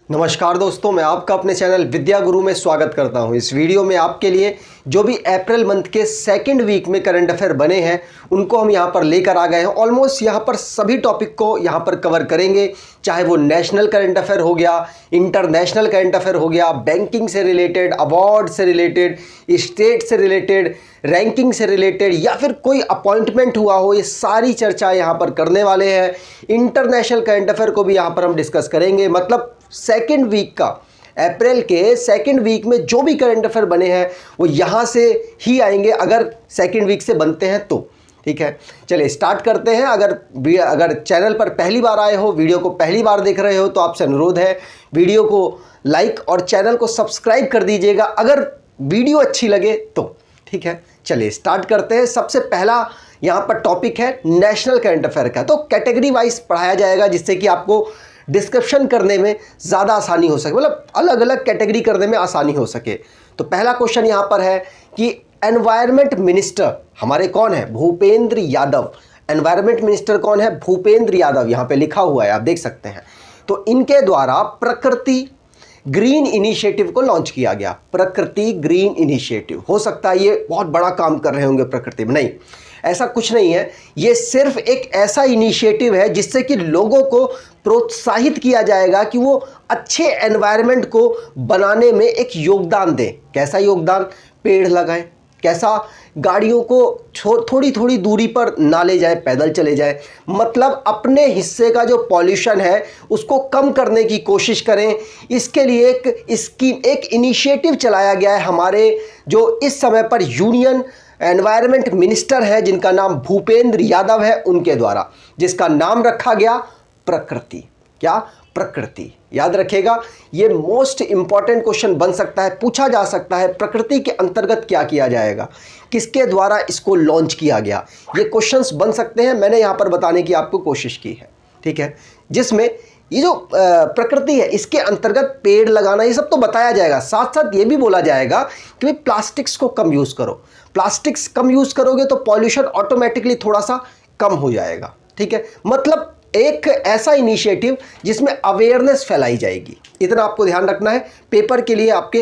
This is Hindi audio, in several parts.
नमस्कार दोस्तों, मैं आपका अपने चैनल विद्या गुरु में स्वागत करता हूं। इस वीडियो में आपके लिए जो भी अप्रैल मंथ के सेकंड वीक में करंट अफेयर बने हैं उनको हम यहां पर लेकर आ गए हैं। ऑलमोस्ट यहां पर सभी टॉपिक को यहां पर कवर करेंगे, चाहे वो नेशनल करंट अफेयर हो गया, इंटरनेशनल करंट अफेयर हो गया, बैंकिंग से रिलेटेड, अवार्ड से रिलेटेड, स्टेट से रिलेटेड, रैंकिंग से रिलेटेड या फिर कोई अपॉइंटमेंट हुआ हो, ये सारी चर्चा यहाँ पर करने वाले हैं। इंटरनेशनल करंट अफेयर को भी यहाँ पर हम डिस्कस करेंगे। मतलब सेकेंड वीक का, अप्रैल के सेकेंड वीक में जो भी करंट अफेयर बने हैं वो यहाँ से ही आएंगे, अगर सेकेंड वीक से बनते हैं तो। ठीक है, चलिए स्टार्ट करते हैं। अगर चैनल पर पहली बार आए हो, वीडियो को पहली बार देख रहे हो, तो आपसे अनुरोध है वीडियो को लाइक और चैनल को सब्सक्राइब कर दीजिएगा अगर वीडियो अच्छी लगे तो। ठीक है, चलिए स्टार्ट करते हैं। सबसे पहला यहाँ पर टॉपिक है नेशनल करंट अफेयर का, तो कैटेगरी वाइज पढ़ाया जाएगा जिससे कि आपको डिस्क्रिप्शन करने में ज़्यादा आसानी हो सके, मतलब अलग अलग कैटेगरी करने में आसानी हो सके। तो पहला क्वेश्चन यहाँ पर है कि एनवायरनमेंट मिनिस्टर हमारे कौन है? भूपेंद्र यादव। एनवायरनमेंट मिनिस्टर कौन है? भूपेंद्र यादव, यहाँ पे लिखा हुआ है, आप देख सकते हैं। तो इनके द्वारा प्रकृति ग्रीन इनिशिएटिव को लॉन्च किया गया। प्रकृति ग्रीन इनिशिएटिव, हो सकता है ये बहुत बड़ा काम कर रहे होंगे प्रकृति में, नहीं, ऐसा कुछ नहीं है। ये सिर्फ एक ऐसा इनिशिएटिव है जिससे कि लोगों को प्रोत्साहित किया जाएगा कि वो अच्छे एनवायरनमेंट को बनाने में एक योगदान दें। कैसा योगदान? पेड़ लगाएं। कैसा? गाड़ियों को थोड़ी थोड़ी दूरी पर ना ले जाए, पैदल चले जाए। मतलब अपने हिस्से का जो पॉल्यूशन है उसको कम करने की कोशिश करें। इसके लिए एक इनिशिएटिव चलाया गया है हमारे जो इस समय पर यूनियन एनवायरनमेंट मिनिस्टर है, जिनका नाम भूपेंद्र यादव है, उनके द्वारा, जिसका नाम रखा गया प्रकृति। क्या? प्रकृति। याद रखिएगा, ये मोस्ट इंपॉर्टेंट क्वेश्चन बन सकता है, पूछा जा सकता है। प्रकृति के अंतर्गत क्या किया जाएगा, किसके द्वारा इसको लॉन्च किया गया, ये क्वेश्चंस बन सकते हैं। मैंने यहाँ पर बताने की आपको कोशिश की है। ठीक है, जिसमें ये जो प्रकृति है इसके अंतर्गत पेड़ लगाना, ये सब तो बताया जाएगा। साथ साथ ये भी बोला जाएगा कि भाई प्लास्टिक्स को कम यूज़ करो। प्लास्टिक्स कम यूज़ करोगे तो पॉल्यूशन ऑटोमेटिकली थोड़ा सा कम हो जाएगा। ठीक है, मतलब एक ऐसा इनिशिएटिव जिसमें अवेयरनेस फैलाई जाएगी, इतना आपको ध्यान रखना है। पेपर के लिए आपके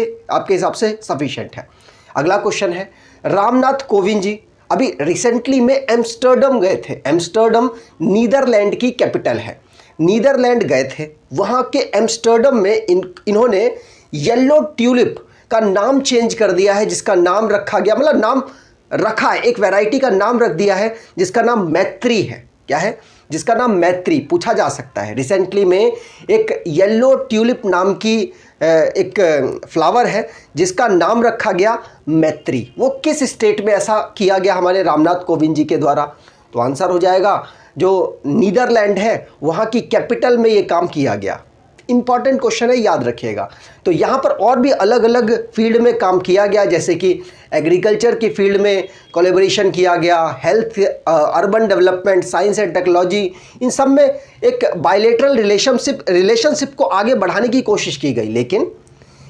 हिसाब से सफिशिएंट है। अगला क्वेश्चन है, रामनाथ कोविंद जी अभी रिसेंटली में एम्स्टर्डम गए थे। एम्स्टर्डम नीदरलैंड की कैपिटल है। नीदरलैंड गए थे, वहाँ के एम्स्टर्डम में इन्होंने येलो ट्यूलिप का नाम चेंज कर दिया है, जिसका नाम रखा गया, मतलब नाम रखा है, एक वैरायटी का नाम रख दिया है जिसका नाम मैत्री है। क्या है? जिसका नाम मैत्री। पूछा जा सकता है, रिसेंटली में एक येलो ट्यूलिप नाम की एक फ्लावर है जिसका नाम रखा गया मैत्री। वो किस स्टेट में ऐसा किया गया हमारे रामनाथ कोविंद जी के द्वारा? तो आंसर हो जाएगा जो नीदरलैंड है वहाँ की कैपिटल में ये काम किया गया। इंपॉर्टेंट क्वेश्चन है, याद रखिएगा। तो यहाँ पर और भी अलग अलग फील्ड में काम किया गया, जैसे कि एग्रीकल्चर की फील्ड में कोलैबोरेशन किया गया, health, urban development, science and technology, इन सब में एक बायलैटरल रिलेशनशिप को आगे बढ़ाने की कोशिश की गई। लेकिन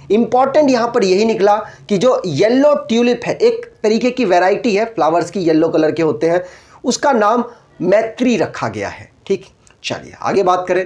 इंपॉर्टेंट यहाँ पर यही निकला कि जो येलो ट्यूलिप है, एक तरीके की वैरायटी है, फ्लावर्स की येलो कलर के होते हैं, उसका नाम मैत्री रखा गया है। ठीक, चलिए आगे बात करें।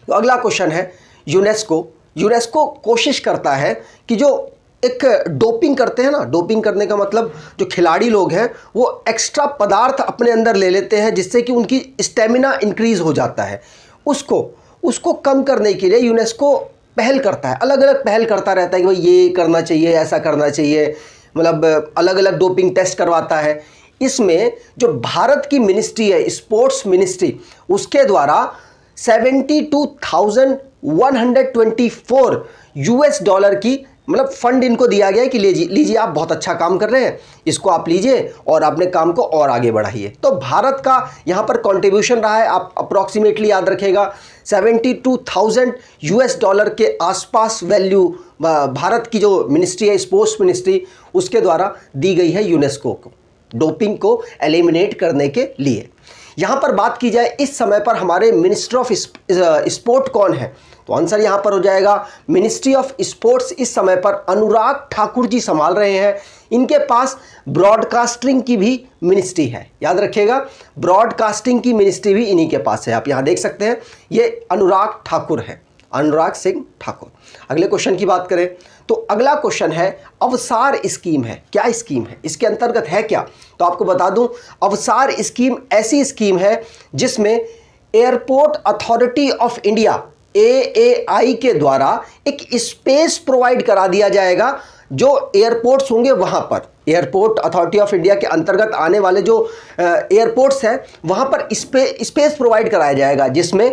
तो अगला क्वेश्चन है, यूनेस्को कोशिश करता है कि जो एक डोपिंग करते हैं ना, डोपिंग करने का मतलब जो खिलाड़ी लोग हैं वो एक्स्ट्रा पदार्थ अपने अंदर ले लेते हैं जिससे कि उनकी स्टेमिना इंक्रीज हो जाता है, उसको कम करने के लिए यूनेस्को पहल करता है, अलग अलग पहल करता रहता है कि भाई ये करना चाहिए, ऐसा करना चाहिए, मतलब अलग अलग डोपिंग टेस्ट करवाता है। इसमें जो भारत की मिनिस्ट्री है, स्पोर्ट्स मिनिस्ट्री, उसके द्वारा $72,124 US की मतलब फंड इनको दिया गया है कि लीजिए आप बहुत अच्छा काम कर रहे हैं, इसको आप लीजिए और अपने काम को और आगे बढ़ाइए। तो भारत का यहाँ पर कंट्रीब्यूशन रहा है, आप अप्रॉक्सीमेटली याद रखिएगा, $72,000 US के आसपास वैल्यू भारत की जो मिनिस्ट्री है, स्पोर्ट्स मिनिस्ट्री, उसके द्वारा दी गई है यूनेस्को को, डोपिंग को एलिमिनेट करने के लिए। यहाँ पर बात की जाए इस समय पर हमारे मिनिस्टर ऑफ स्पोर्ट कौन है, तो आंसर यहाँ पर हो जाएगा मिनिस्ट्री ऑफ स्पोर्ट्स इस समय पर अनुराग ठाकुर जी संभाल रहे हैं। इनके पास ब्रॉडकास्टिंग की भी मिनिस्ट्री है, याद रखिएगा, ब्रॉडकास्टिंग की मिनिस्ट्री भी इन्हीं के पास है। आप यहाँ देख सकते हैं, ये अनुराग ठाकुर है। अनुराग सिंह ठाकुर। अगले क्वेश्चन की बात करें तो अगला क्वेश्चन है अवसार स्कीम है। क्या स्कीम है, इसके अंतर्गत है क्या? तो आपको बता दूं, अवसार स्कीम ऐसी स्कीम है जिसमें airport authority of India AAI के द्वारा एक स्पेस प्रोवाइड करा दिया जाएगा जो एयरपोर्ट्स होंगे वहां पर। एयरपोर्ट अथॉरिटी ऑफ इंडिया के अंतर्गत आने वाले जो एयरपोर्ट्स हैं वहां पर स्पेस प्रोवाइड कराया जाएगा जिसमें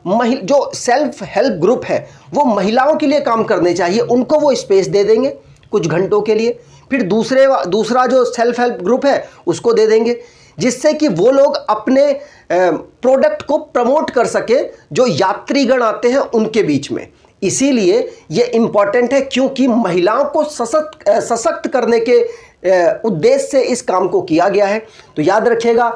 जो सेल्फ हेल्प ग्रुप है वो महिलाओं के लिए काम करने चाहिए, उनको वो स्पेस दे देंगे कुछ घंटों के लिए। फिर दूसरा जो सेल्फ हेल्प ग्रुप है उसको दे देंगे, जिससे कि वो लोग अपने प्रोडक्ट को प्रमोट कर सके जो यात्रीगण आते हैं उनके बीच में। इसीलिए ये इंपॉर्टेंट है क्योंकि महिलाओं को सशक्त करने के उद्देश्य से इस काम को किया गया है। तो याद रखिएगा,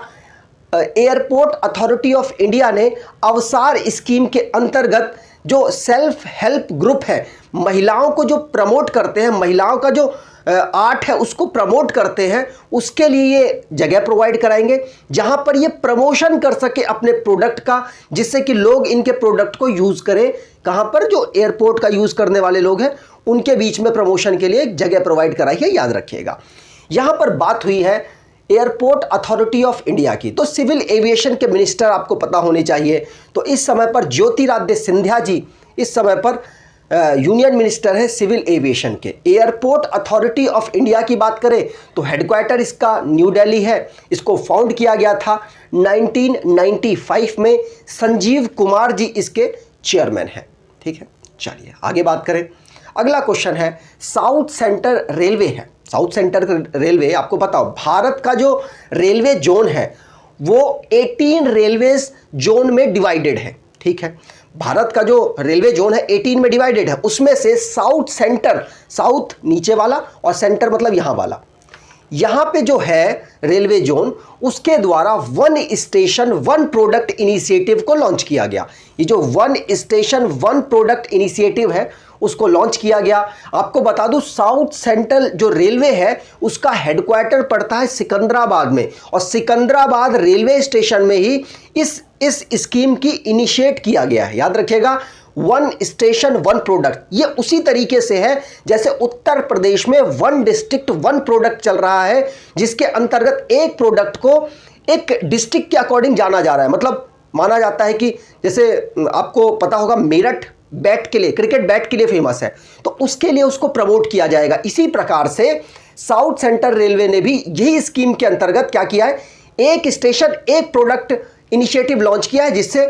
एयरपोर्ट अथॉरिटी ऑफ इंडिया ने अवसार स्कीम के अंतर्गत जो सेल्फ हेल्प ग्रुप है, महिलाओं को जो प्रमोट करते हैं, महिलाओं का जो आर्ट है उसको प्रमोट करते हैं, उसके लिए ये जगह प्रोवाइड कराएंगे जहां पर ये प्रमोशन कर सके अपने प्रोडक्ट का, जिससे कि लोग इनके प्रोडक्ट को यूज़ करें। कहां पर? जो एयरपोर्ट का यूज़ करने वाले लोग हैं उनके बीच में प्रमोशन के लिए एक जगह प्रोवाइड कराई है, याद रखिएगा। यहां पर बात हुई है एयरपोर्ट अथॉरिटी ऑफ इंडिया की, तो सिविल एविएशन के मिनिस्टर आपको पता होने चाहिए। तो इस समय पर ज्योतिरादित्य सिंधिया जी इस समय पर यूनियन मिनिस्टर है सिविल एविएशन के। एयरपोर्ट अथॉरिटी ऑफ इंडिया की बात करें तो हेडक्वार्टर इसका न्यू दिल्ली है। इसको फाउंड किया गया था 1995 में। संजीव कुमार जी इसके चेयरमैन हैं। ठीक है, चलिए आगे बात करें। अगला क्वेश्चन है साउथ सेंट्रल रेलवे है। साउथ सेंट्रल रेलवे आपको पता हो, भारत का जो रेलवे जोन है वो 18 रेलवेज जोन में डिवाइडेड है। ठीक है, भारत का जो रेलवे जोन है 18 में डिवाइडेड है। उसमें से साउथ सेंटर, साउथ नीचे वाला और सेंटर मतलब यहां वाला, यहां पे जो है रेलवे जोन, उसके द्वारा one station one product initiative को लॉन्च किया गया। ये जो one station one product initiative है उसको लॉन्च किया गया। आपको बता दूं, साउथ सेंट्रल जो रेलवे है उसका हेडक्वार्टर पड़ता है सिकंदराबाद में, और सिकंदराबाद रेलवे स्टेशन में ही इस स्कीम की इनिशिएट किया गया है। याद रखिएगा, वन स्टेशन वन प्रोडक्ट, ये उसी तरीके से है जैसे उत्तर प्रदेश में वन डिस्ट्रिक्ट वन प्रोडक्ट चल रहा है, जिसके अंतर्गत एक प्रोडक्ट को एक डिस्ट्रिक्ट के अकॉर्डिंग जाना जा रहा है। मतलब माना जाता है कि जैसे आपको पता होगा मेरठ बैट के लिए, क्रिकेट बैट के लिए फेमस है, तो उसके लिए उसको प्रमोट किया जाएगा। इसी प्रकार से साउथ सेंट्रल रेलवे ने भी यही स्कीम के अंतर्गत क्या किया है, एक स्टेशन एक प्रोडक्ट इनिशिएटिव लॉन्च किया है, जिससे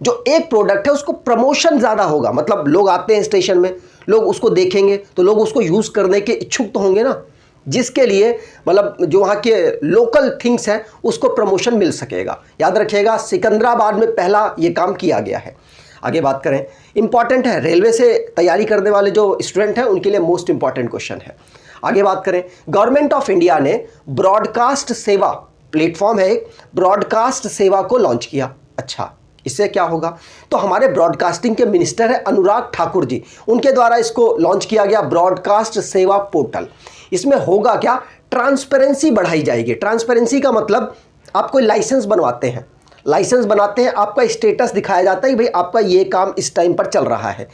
जो एक प्रोडक्ट है उसको प्रमोशन ज़्यादा होगा। मतलब लोग आते हैं स्टेशन में, लोग उसको देखेंगे तो लोग उसको यूज़ करने के इच्छुक तो होंगे ना, जिसके लिए मतलब जो वहाँ के लोकल थिंग्स हैं उसको प्रमोशन मिल सकेगा। याद रखिएगा, सिकंदराबाद में पहला ये काम किया गया है। आगे बात करें, इंपॉर्टेंट है, रेलवे से तैयारी करने वाले जो स्टूडेंट हैं उनके लिए मोस्ट इंपॉर्टेंट क्वेश्चन है। आगे बात करें, गवर्नमेंट ऑफ इंडिया ने ब्रॉडकास्ट सेवा प्लेटफॉर्म है, ब्रॉडकास्ट सेवा को लॉन्च किया। अच्छा, इससे क्या होगा? तो हमारे ब्रॉडकास्टिंग के मिनिस्टर है अनुराग ठाकुर जी, उनके द्वारा इसको लॉन्च किया गया ब्रॉडकास्ट सेवा पोर्टल। इसमें होगा क्या, ट्रांसपेरेंसी बढ़ाई जाएगी। ट्रांसपेरेंसी का मतलब आप कोई लाइसेंस बनवाते हैं, लाइसेंस बनाते हैं, आपका स्टेटस दिखाया जाता है कि भाई आपका ये काम इस टाइम पर चल रहा है,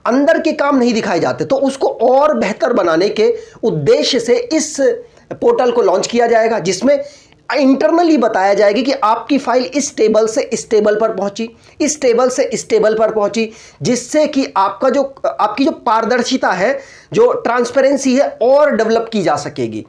अंदर के काम नहीं दिखाए जाते। तो उसको और बेहतर बनाने के उद्देश्य से इस पोर्टल को लॉन्च किया जाएगा, जिसमें इंटरनली बताया जाएगा कि आपकी फाइल इस टेबल से इस टेबल पर पहुंची, इस टेबल से इस टेबल पर पहुंची, जिससे कि आपकी जो पारदर्शिता है, जो ट्रांसपेरेंसी है और डेवलप की जा सकेगी।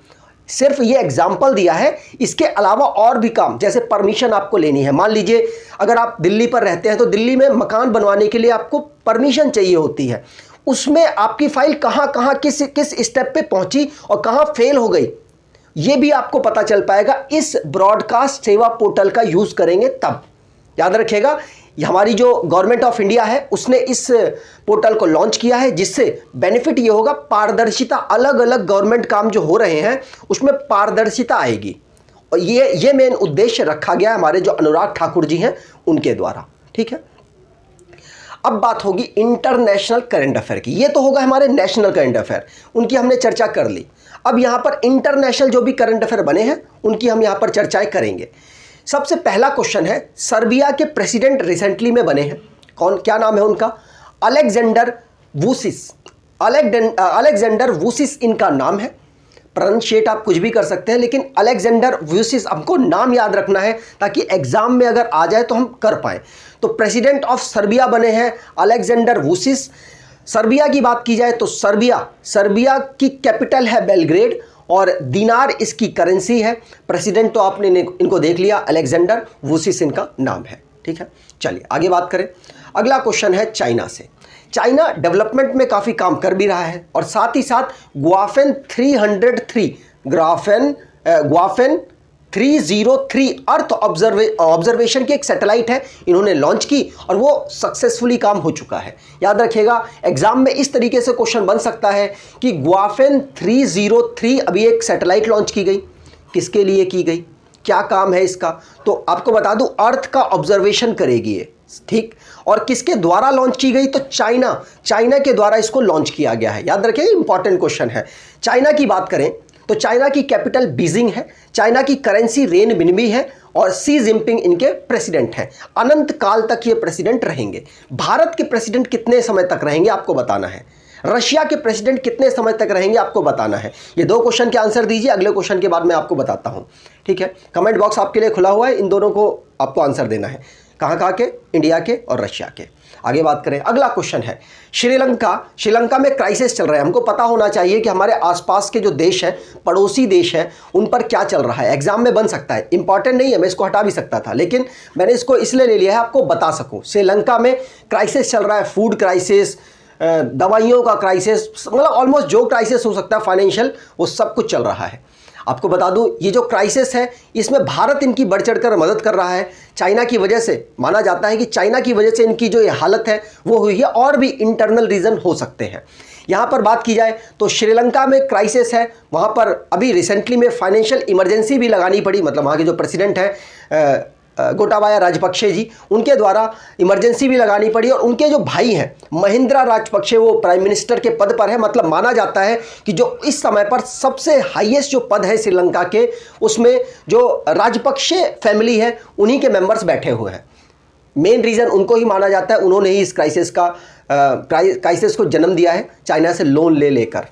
सिर्फ ये एग्जाम्पल दिया है, इसके अलावा और भी काम, जैसे परमिशन आपको लेनी है। मान लीजिए अगर आप दिल्ली पर रहते हैं तो दिल्ली में मकान बनवाने के लिए आपको परमिशन चाहिए होती है, उसमें आपकी फाइल कहाँ कहाँ किस स्टेप पे पहुंची और कहाँ फेल हो गई, ये भी आपको पता चल पाएगा इस ब्रॉडकास्ट सेवा पोर्टल का यूज करेंगे तब। याद रखिएगा, हमारी जो गवर्नमेंट ऑफ इंडिया है उसने इस पोर्टल को लॉन्च किया है, जिससे बेनिफिट ये होगा, पारदर्शिता, अलग अलग गवर्नमेंट काम जो हो रहे हैं उसमें पारदर्शिता आएगी। और ये मेन उद्देश्य रखा गया है हमारे जो अनुराग ठाकुर जी हैं उनके द्वारा। ठीक है, अब बात होगी इंटरनेशनल करंट अफेयर की। ये तो होगा हमारे नेशनल करंट अफेयर, उनकी हमने चर्चा कर ली। अब यहां पर इंटरनेशनल जो भी करंट अफेयर बने हैं उनकी हम यहां पर चर्चाएं करेंगे। सबसे पहला क्वेश्चन है, सर्बिया के प्रेसिडेंट रिसेंटली में बने हैं, कौन, क्या नाम है उनका? अलेक्जेंडर वुसिस। अलेक्जेंडर वुसिस इनका नाम है। प्रोनाउंशिएट आप कुछ भी कर सकते हैं, लेकिन अलेक्जेंडर वुसिस आपको नाम याद रखना है ताकि एग्जाम में अगर आ जाए तो हम कर पाए। तो प्रेसिडेंट ऑफ सर्बिया बने हैं अलेक्जेंडर वुसिस। सर्बिया की बात की जाए तो सर्बिया की कैपिटल है बेलग्रेड और दिनार इसकी करेंसी है। प्रेसिडेंट तो आपने इनको देख लिया, अलेक्जेंडर वुसिस इनका नाम है। ठीक है, चलिए आगे बात करें। अगला क्वेश्चन है चाइना से। चाइना डेवलपमेंट में काफ़ी काम कर भी रहा है और साथ ही साथ ग्वाफेन 303 अर्थ ऑब्जर्वेशन की एक सैटेलाइट है, इन्होंने लॉन्च की और वो सक्सेसफुली काम हो चुका है। याद रखिएगा, एग्जाम में इस तरीके से क्वेश्चन बन सकता है कि ग्वाफेन 303 अभी एक सैटेलाइट लॉन्च की गई, किसके लिए की गई, क्या काम है इसका, तो आपको बता दूं अर्थ का ऑब्जर्वेशन करेगी ये। ठीक, और किसके द्वारा लॉन्च की गई, तो चाइना के द्वारा इसको लॉन्च किया गया है। याद रखिए, इंपॉर्टेंट क्वेश्चन है। चाइना की बात करें तो चाइना की कैपिटल बीजिंग है, चाइना की करेंसी रेन बिनबी है और शी जिनपिंग इनके प्रेसिडेंट हैं। अनंत काल तक ये प्रेसिडेंट रहेंगे। भारत के प्रेसिडेंट कितने समय तक रहेंगे आपको बताना है। रशिया के प्रेसिडेंट कितने समय तक रहेंगे आपको बताना है। ये दो क्वेश्चन के आंसर दीजिए, अगले क्वेश्चन के बाद मैं आपको बताता हूं। ठीक है, कमेंट बॉक्स आपके लिए खुला हुआ है, इन दोनों को आपको आंसर देना है। कहाँ के, इंडिया के और रशिया के। आगे बात करें, अगला क्वेश्चन है श्रीलंका में क्राइसिस चल रहा है। हमको पता होना चाहिए कि हमारे आसपास के जो देश है, पड़ोसी देश है, उन पर क्या चल रहा है। एग्जाम में बन सकता है, इंपॉर्टेंट नहीं है, मैं इसको हटा भी सकता था, लेकिन मैंने इसको इसलिए ले लिया है आपको बता सकूं। श्रीलंका में क्राइसिस चल रहा है, फूड क्राइसिस, दवाइयों का क्राइसिस, मतलब ऑलमोस्ट जो क्राइसिस हो सकता है फाइनेंशियल, वो सब कुछ चल रहा है। आपको बता दूं, ये जो क्राइसिस है इसमें भारत इनकी बढ़ चढ़कर मदद कर रहा है। चाइना की वजह से, माना जाता है कि चाइना की वजह से इनकी जो ये हालत है वो हुई है, और भी इंटरनल रीज़न हो सकते हैं। यहाँ पर बात की जाए तो श्रीलंका में क्राइसिस है, वहाँ पर अभी रिसेंटली में फाइनेंशियल इमरजेंसी भी लगानी पड़ी, मतलब वहाँ के जो प्रेसिडेंट है गोटाबाया राजपक्षे जी, उनके द्वारा इमरजेंसी भी लगानी पड़ी। और उनके जो भाई हैं महिंद्रा राजपक्षे, वो प्राइम मिनिस्टर के पद पर है। मतलब माना जाता है कि जो इस समय पर सबसे हाईएस्ट जो पद है श्रीलंका के, उसमें जो राजपक्षे फैमिली है उन्हीं के मेंबर्स बैठे हुए हैं। मेन रीज़न उनको ही माना जाता है, उन्होंने ही इस क्राइसिस को जन्म दिया है, चाइना से लोन ले लेकर।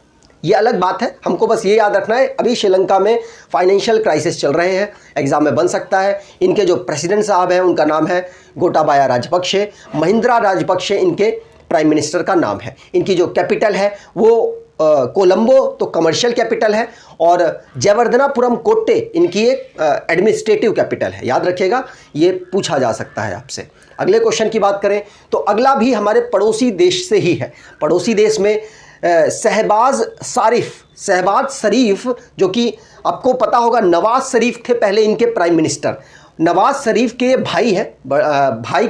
ये अलग बात है, हमको बस ये याद रखना है अभी श्रीलंका में फाइनेंशियल क्राइसिस चल रहे हैं, एग्जाम में बन सकता है। इनके जो प्रेसिडेंट साहब हैं उनका नाम है गोटाबाया राजपक्षे, महिंद्रा राजपक्षे इनके प्राइम मिनिस्टर का नाम है। इनकी जो कैपिटल है वो कोलंबो तो कमर्शियल कैपिटल है, और जयवर्धनापुरम कोट्टे इनकी एक एडमिनिस्ट्रेटिव कैपिटल है। याद रखिएगा, ये पूछा जा सकता है आपसे। अगले क्वेश्चन की बात करें तो अगला भी हमारे पड़ोसी देश से ही है। पड़ोसी देश में शहबाज शरीफ, जो कि आपको पता होगा नवाज शरीफ थे पहले इनके प्राइम मिनिस्टर। नवाज शरीफ के भाई हैं, भाई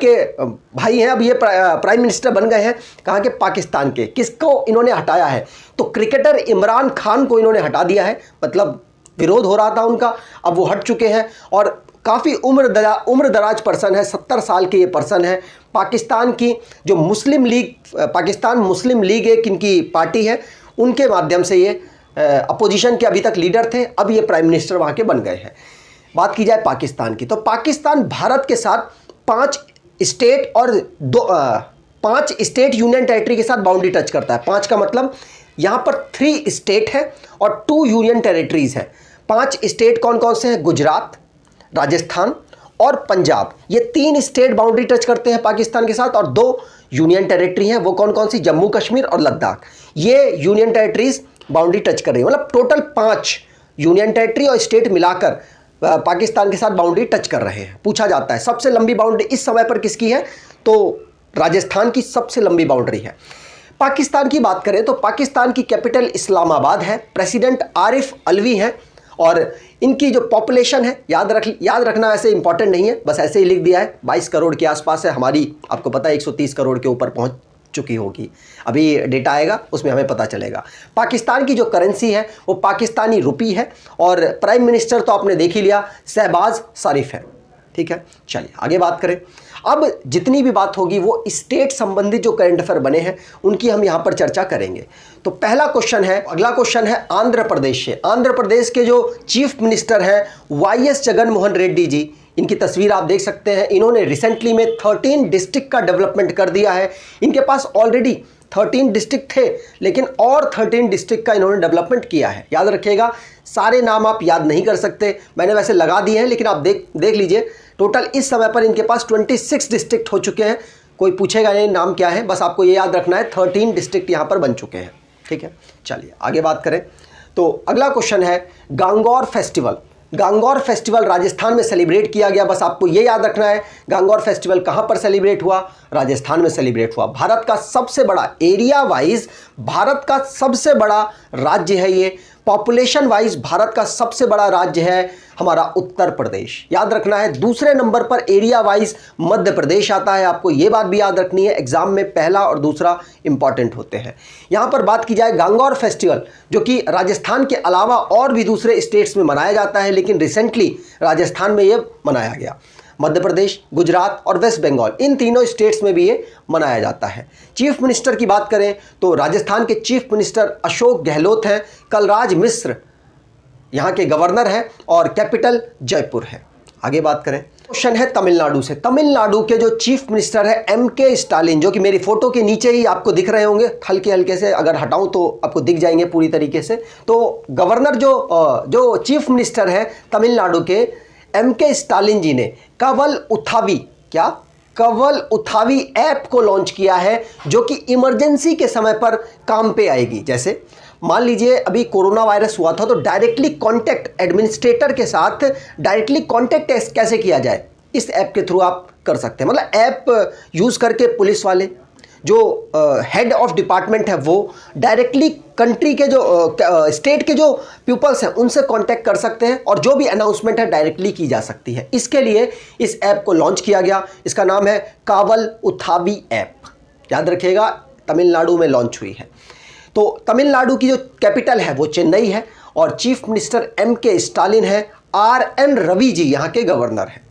हैं, अब ये प्राइम मिनिस्टर बन गए हैं कहाँ के, पाकिस्तान के। किसको इन्होंने हटाया है, तो क्रिकेटर इमरान खान को इन्होंने हटा दिया है। मतलब विरोध हो रहा था उनका, अब वो हट चुके हैं और काफ़ी उम्र दराज पर्सन है, 70 साल के ये पर्सन है। पाकिस्तान की जो पाकिस्तान मुस्लिम लीग एक इनकी पार्टी है, उनके माध्यम से ये अपोजिशन के अभी तक लीडर थे, अब ये प्राइम मिनिस्टर वहाँ के बन गए हैं। बात की जाए पाकिस्तान की, तो पाकिस्तान भारत के साथ 5 स्टेट और 5 स्टेट यूनियन टेरिटरी के साथ बाउंड्री टच करता है। 5 का मतलब यहाँ पर 3 स्टेट है और 2 यूनियन टेरिटरीज है। 5 स्टेट कौन कौन से हैं, गुजरात, राजस्थान और पंजाब, ये 3 स्टेट बाउंड्री टच करते हैं पाकिस्तान के साथ, और 2 यूनियन टेरिटरी हैं, वो कौन कौन सी, जम्मू कश्मीर और लद्दाख। ये यूनियन टेरिटरीज बाउंड्री टच कर रही है, मतलब टोटल 5 यूनियन टेरिटरी और स्टेट मिलाकर पाकिस्तान के साथ बाउंड्री टच कर रहे हैं। पूछा जाता है सबसे लंबी बाउंड्री इस समय पर किसकी है, तो राजस्थान की सबसे लंबी बाउंड्री है। पाकिस्तान की बात करें तो पाकिस्तान की कैपिटल इस्लामाबाद है, प्रेसिडेंट आरिफ अलवी हैं, और इनकी जो पॉपुलेशन है याद रखना ऐसे इंपॉर्टेंट नहीं है, बस ऐसे ही लिख दिया है, 22 करोड़ के आसपास है। हमारी आपको पता है 130 करोड़ के ऊपर पहुंच चुकी होगी, अभी डेटा आएगा उसमें हमें पता चलेगा। पाकिस्तान की जो करेंसी है वो पाकिस्तानी रुपी है, और प्राइम मिनिस्टर तो आपने देख ही लिया, शहबाज शरीफ है। ठीक है, चलिए आगे बात करें। अब जितनी भी बात होगी वो स्टेट संबंधित जो करंट अफेयर बने हैं उनकी हम यहाँ पर चर्चा करेंगे। तो पहला क्वेश्चन है, अगला क्वेश्चन है आंध्र प्रदेश से। आंध्र प्रदेश के जो चीफ मिनिस्टर हैं YS जगन मोहन रेड्डी जी, इनकी तस्वीर आप देख सकते हैं। इन्होंने रिसेंटली में 13 डिस्ट्रिक्ट का डेवलपमेंट कर दिया है। इनके पास ऑलरेडी 13 डिस्ट्रिक्ट थे, लेकिन और 13 डिस्ट्रिक्ट का इन्होंने डेवलपमेंट किया है। याद रखिएगा, सारे नाम आप याद नहीं कर सकते, मैंने वैसे लगा दिए हैं, लेकिन आप देख लीजिए। टोटल इस समय पर इनके पास 26 डिस्ट्रिक्ट हो चुके हैं। कोई पूछेगा नहीं नाम क्या है, बस आपको ये याद रखना है 13 डिस्ट्रिक्ट यहाँ पर बन चुके हैं। ठीक है, चलिए आगे बात करें। तो अगला क्वेश्चन है गांगौर फेस्टिवल। गांगौर फेस्टिवल राजस्थान में सेलिब्रेट किया गया। बस आपको ये याद रखना है गांगौर फेस्टिवल कहाँ पर सेलिब्रेट हुआ, राजस्थान में सेलिब्रेट हुआ। भारत का सबसे बड़ा एरिया वाइज, भारत का सबसे बड़ा राज्य है ये। पॉपुलेशन वाइज भारत का सबसे बड़ा राज्य है हमारा उत्तर प्रदेश। याद रखना है, दूसरे नंबर पर एरिया वाइज मध्य प्रदेश आता है। आपको ये बात भी याद रखनी है, एग्जाम में पहला और दूसरा इंपॉर्टेंट होते हैं। यहां पर बात की जाए गांगौर फेस्टिवल, जो कि राजस्थान के अलावा और भी दूसरे स्टेट्स में मनाया जाता है, लेकिन रिसेंटली राजस्थान में ये मनाया गया। मध्य प्रदेश, गुजरात और वेस्ट बंगाल, इन तीनों स्टेट्स में भी ये मनाया जाता है। चीफ मिनिस्टर की बात करें तो राजस्थान के चीफ मिनिस्टर अशोक गहलोत हैं। कलराज मिश्र यहाँ के गवर्नर हैं और कैपिटल जयपुर है। आगे बात करें, क्वेश्चन है तमिलनाडु से। तमिलनाडु के जो चीफ मिनिस्टर है MK स्टालिन, जो कि मेरी फोटो के नीचे ही आपको दिख रहे होंगे, हल्के हल्के से अगर हटाऊं तो आपको दिख जाएंगे पूरी तरीके से। तो गवर्नर जो चीफ मिनिस्टर है तमिलनाडु के MK स्टालिन जी ने कवल उथावी ऐप को लॉन्च किया है, जो कि इमरजेंसी के समय पर काम पे आएगी। जैसे मान लीजिए अभी कोरोना वायरस हुआ था, तो डायरेक्टली कांटेक्ट एडमिनिस्ट्रेटर के साथ डायरेक्टली कांटेक्ट कैसे किया जाए, इस ऐप के थ्रू आप कर सकते हैं। मतलब ऐप यूज़ करके पुलिस वाले, जो हेड ऑफ डिपार्टमेंट है, वो डायरेक्टली कंट्री के जो स्टेट के जो पीपल्स हैं उनसे कांटेक्ट कर सकते हैं, और जो भी अनाउंसमेंट है डायरेक्टली की जा सकती है। इसके लिए इस ऐप को लॉन्च किया गया। इसका नाम है कावल उथावी ऐप। याद रखिएगा, तमिलनाडु में लॉन्च हुई है। तो तमिलनाडु की जो कैपिटल है वो चेन्नई है और चीफ मिनिस्टर MK स्टालिन है। RN रवि जी यहाँ के गवर्नर हैं।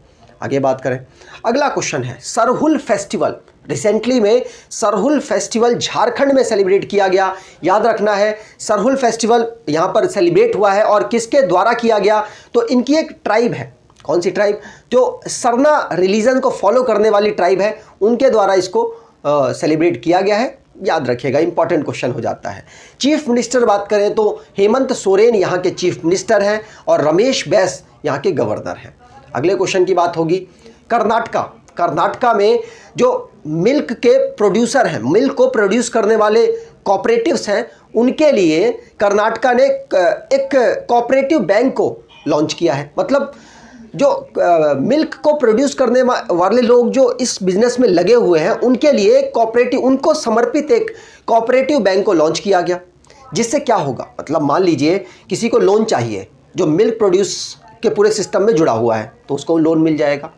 आगे बात करें, अगला क्वेश्चन है सरहुल फेस्टिवल। रिसेंटली में सरहुल फेस्टिवल झारखंड में सेलिब्रेट किया गया। याद रखना है, सरहुल फेस्टिवल यहाँ पर सेलिब्रेट हुआ है और किसके द्वारा किया गया, तो इनकी एक ट्राइब है। कौन सी ट्राइब? जो सरना रिलीजन को फॉलो करने वाली ट्राइब है, उनके द्वारा इसको सेलिब्रेट किया गया है। याद रखिएगा, इंपॉर्टेंट क्वेश्चन हो जाता है। चीफ मिनिस्टर बात करें तो हेमंत सोरेन यहाँ के चीफ मिनिस्टर हैं और रमेश बैस यहाँ के गवर्नर हैं। अगले क्वेश्चन की बात होगी कर्नाटका में जो मिल्क के प्रोड्यूसर हैं, मिल्क को प्रोड्यूस करने वाले कॉपरेटिव्स हैं, उनके लिए कर्नाटका ने एक कॉपरेटिव बैंक को लॉन्च किया है। मतलब जो मिल्क को प्रोड्यूस करने वाले लोग जो इस बिजनेस में लगे हुए हैं, उनके लिए कॉपरेटिव, उनको समर्पित एक कॉपरेटिव बैंक को लॉन्च किया गया। जिससे क्या होगा, मतलब मान लीजिए किसी को लोन चाहिए जो मिल्क प्रोड्यूस के पूरे सिस्टम में जुड़ा हुआ है, तो उसको लोन मिल जाएगा।